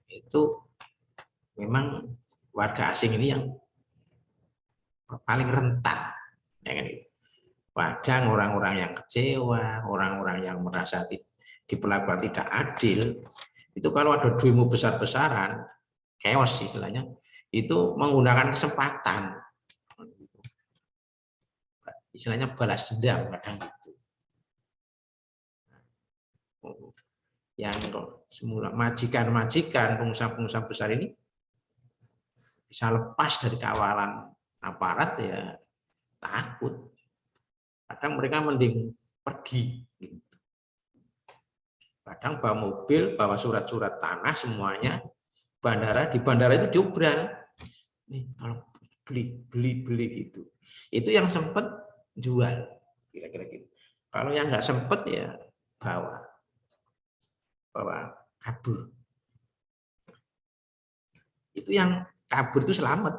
Itu memang warga asing ini yang paling rentan, ya kan itu. Kadang orang-orang yang kecewa, orang-orang yang merasa diperlakukan tidak adil, itu kalau ada demo besar-besaran, chaos istilahnya, itu menggunakan kesempatan, istilahnya balas dendam kadang gitu. Yang semula majikan-majikan, pengusaha-pengusaha besar ini bisa lepas dari kawalan aparat ya takut. Kadang mereka mending pergi. Gitu. Kadang bawa mobil, bawa surat-surat tanah semuanya, di bandara itu diobral. Nih kalau beli gitu. Itu yang sempat jual, kira-kira gitu. Kalau yang nggak sempat ya bawa kabur. Itu yang kabur itu selamat.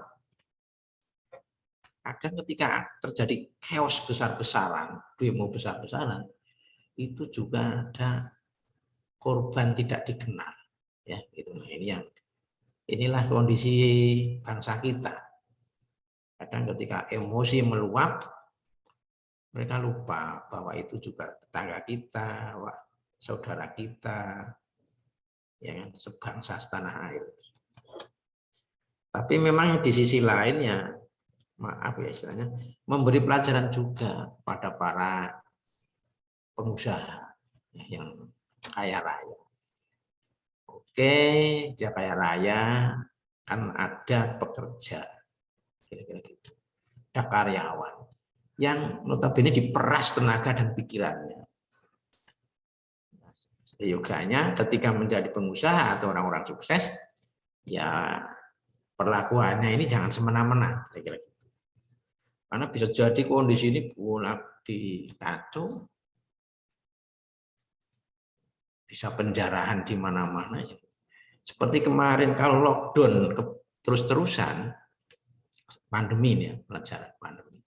Kadang ketika terjadi chaos besar-besaran, demo besar-besaran, itu juga ada korban tidak dikenal, ya gitu. Nah inilah kondisi bangsa kita. Kadang ketika emosi meluap, mereka lupa bahwa itu juga tetangga kita, saudara kita, ya kan, sebangsa setanah air. Tapi memang di sisi lainnya, maaf ya istilahnya, memberi pelajaran juga pada para pengusaha yang kaya raya. Oke, dia kaya raya, kan ada pekerja, kira-kira gitu. Ada karyawan yang notabene diperas tenaga dan pikirannya. Yoganya ketika menjadi pengusaha atau orang-orang sukses, ya perlakuannya ini jangan semena-mena, kira-kira gitu. Karena bisa jadi kondisi ini bolak dikacau, bisa penjarahan di mana-mana. Seperti kemarin kalau lockdown terus-terusan, pandemi ini ya, pelajaran pandemi.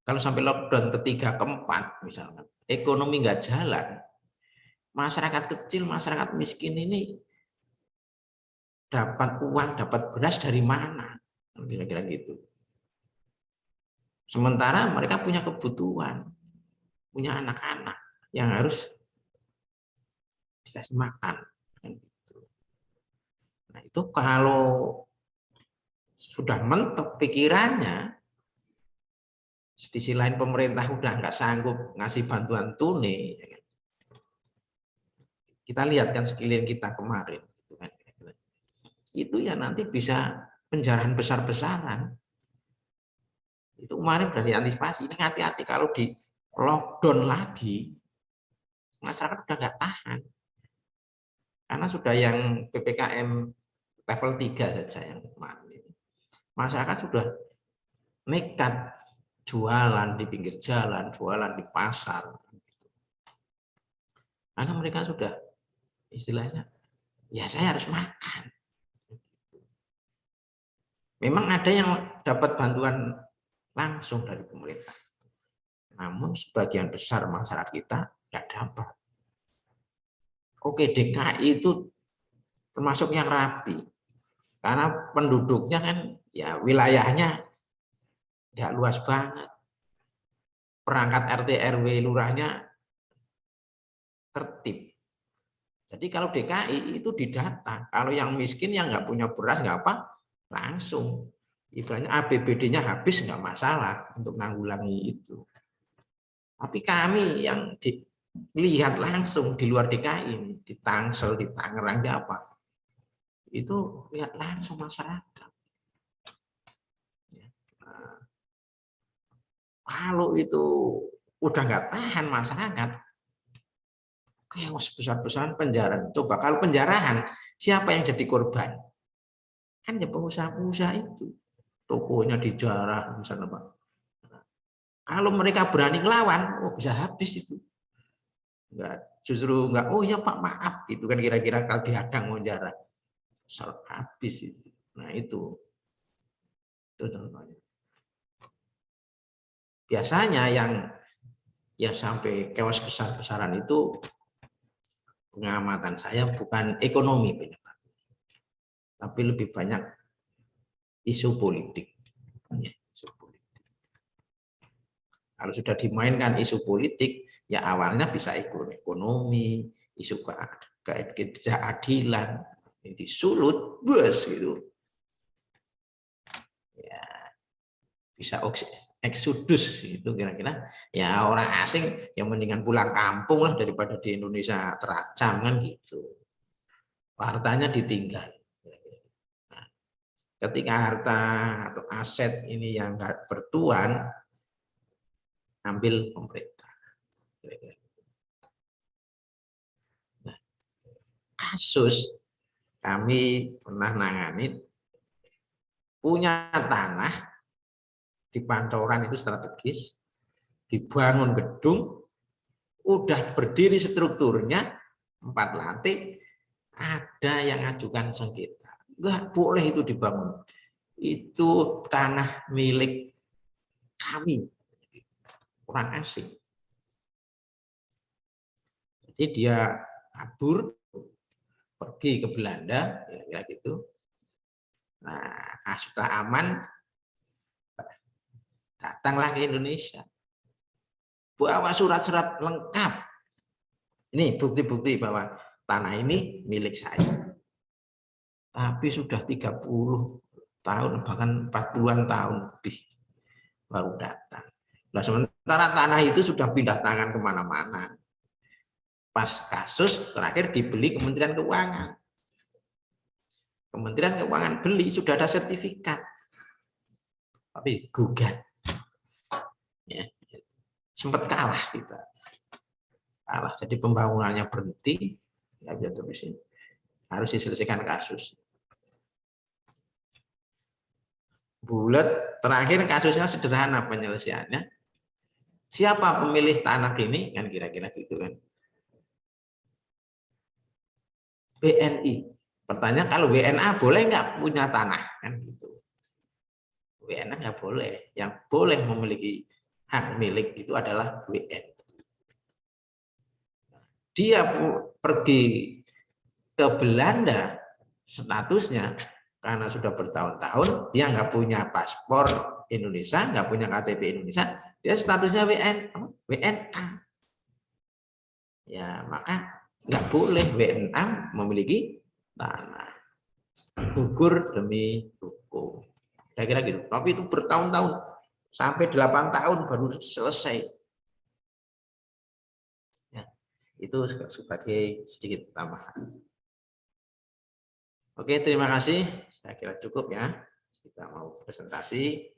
Kalau sampai lockdown ketiga, keempat misalnya, ekonomi nggak jalan, masyarakat kecil, masyarakat miskin ini dapat uang, dapat beras dari mana? Kira-kira gitu. Sementara mereka punya kebutuhan, punya anak-anak yang harus dikasih makan. Nah itu kalau sudah mentok pikirannya, di sisi lain pemerintah udah nggak sanggup ngasih bantuan tunai. Kita lihat kan sekeliling kita kemarin. Itu ya nanti bisa penjarahan besar-besaran. Itu kemarin sudah diantisipasi. Ini hati-hati kalau di lockdown lagi, masyarakat udah nggak tahan. Karena sudah yang PPKM level 3 saja yang kemarin ini. Masyarakat sudah nekat jualan di pinggir jalan, jualan di pasar. Karena mereka sudah istilahnya, ya saya harus makan. Memang ada yang dapat bantuan langsung dari pemerintah. Namun sebagian besar masyarakat kita nggak dapat. Oke, DKI itu termasuk yang rapi. Karena penduduknya kan ya wilayahnya nggak luas banget. perangkat RT RW lurahnya tertib. Jadi kalau DKI itu didata, kalau yang miskin yang nggak punya beras nggak apa, langsung. Ibaratnya APBD-nya habis nggak masalah untuk nanggulangi itu. Tapi kami yang dilihat langsung di luar DKI, di Tangsel, di Tangerang, di apa, itu lihat langsung masyarakat. Nah, kalau itu udah nggak tahan masyarakat, chaos besar-besaran penjara. Coba kalau penjarahan, siapa yang jadi korban? Kan ya pengusaha-pengusaha itu. Tokonya dijarah, misalnya Pak. Kalau mereka berani ngelawan, oh bisa habis itu. Enggak, justru enggak, oh ya Pak maaf, gitu kan kira-kira kalau dihadang mau jarah. Habis itu. Nah itu contohnya. Biasanya yang ya sampai chaos besar-besaran itu pengamatan saya bukan ekonomi penyebab, tapi lebih banyak isu politik. Ya, isu politik. Kalau sudah dimainkan isu politik, ya awalnya bisa ekonomi, isu keadilan, disulut, bus gitu. Ya, bisa eksodus itu kira-kira ya orang asing yang mendingan pulang kampung lah daripada di Indonesia terancam kan gitu, hartanya ditinggal. Nah, ketika harta atau aset ini yang nggak bertuan, ambil pemerintah. Nah, kasus kami pernah nangani punya tanah di Pancoran itu strategis, dibangun gedung, udah berdiri strukturnya 4 lantai, ada yang ajukan sengketa. Enggak boleh itu dibangun. Itu tanah milik kami, orang asing. Jadi dia kabur, pergi ke Belanda, kira-kira gitu. Nah, sudah aman, datanglah ke Indonesia. Bawa surat-surat lengkap. Ini bukti-bukti bahwa tanah ini milik saya. Tapi sudah 30 tahun, bahkan 40-an tahun lebih baru datang. Nah, sementara tanah itu sudah pindah tangan kemana-mana. Pas kasus terakhir dibeli Kementerian Keuangan. Kementerian Keuangan beli, sudah ada sertifikat. Tapi gugat. Ya, sempat kalah kita. Kalah, jadi pembangunannya berhenti, nggak bisa terusin. Harus diselesaikan kasus. Bulat, terakhir kasusnya sederhana penyelesaiannya. Siapa pemilih tanah ini? Kan kira-kira gitu kan. BNI. Pertanyaan kalau WNA boleh nggak punya tanah? Kan gitu. WNA nggak boleh. Yang boleh memiliki hak milik itu adalah WNI. Dia pergi ke Belanda, statusnya karena sudah bertahun-tahun dia nggak punya paspor Indonesia, nggak punya KTP Indonesia, dia statusnya WNA. Ya maka nggak boleh WNA memiliki tanah. Gugur demi hukum. Kira-kira gitu. Tapi itu bertahun-tahun, sampai 8 tahun baru selesai. Ya, itu sebagai sedikit tambahan. Oke, terima kasih. Saya kira cukup ya. Kita mau presentasi.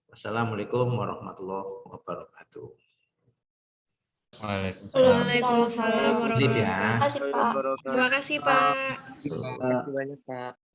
Wassalamualaikum warahmatullahi wabarakatuh.
Waalaikumsalam warahmatullahi
ya.
wabarakatuh. Terima kasih Pak.
Terima kasih banyak Pak.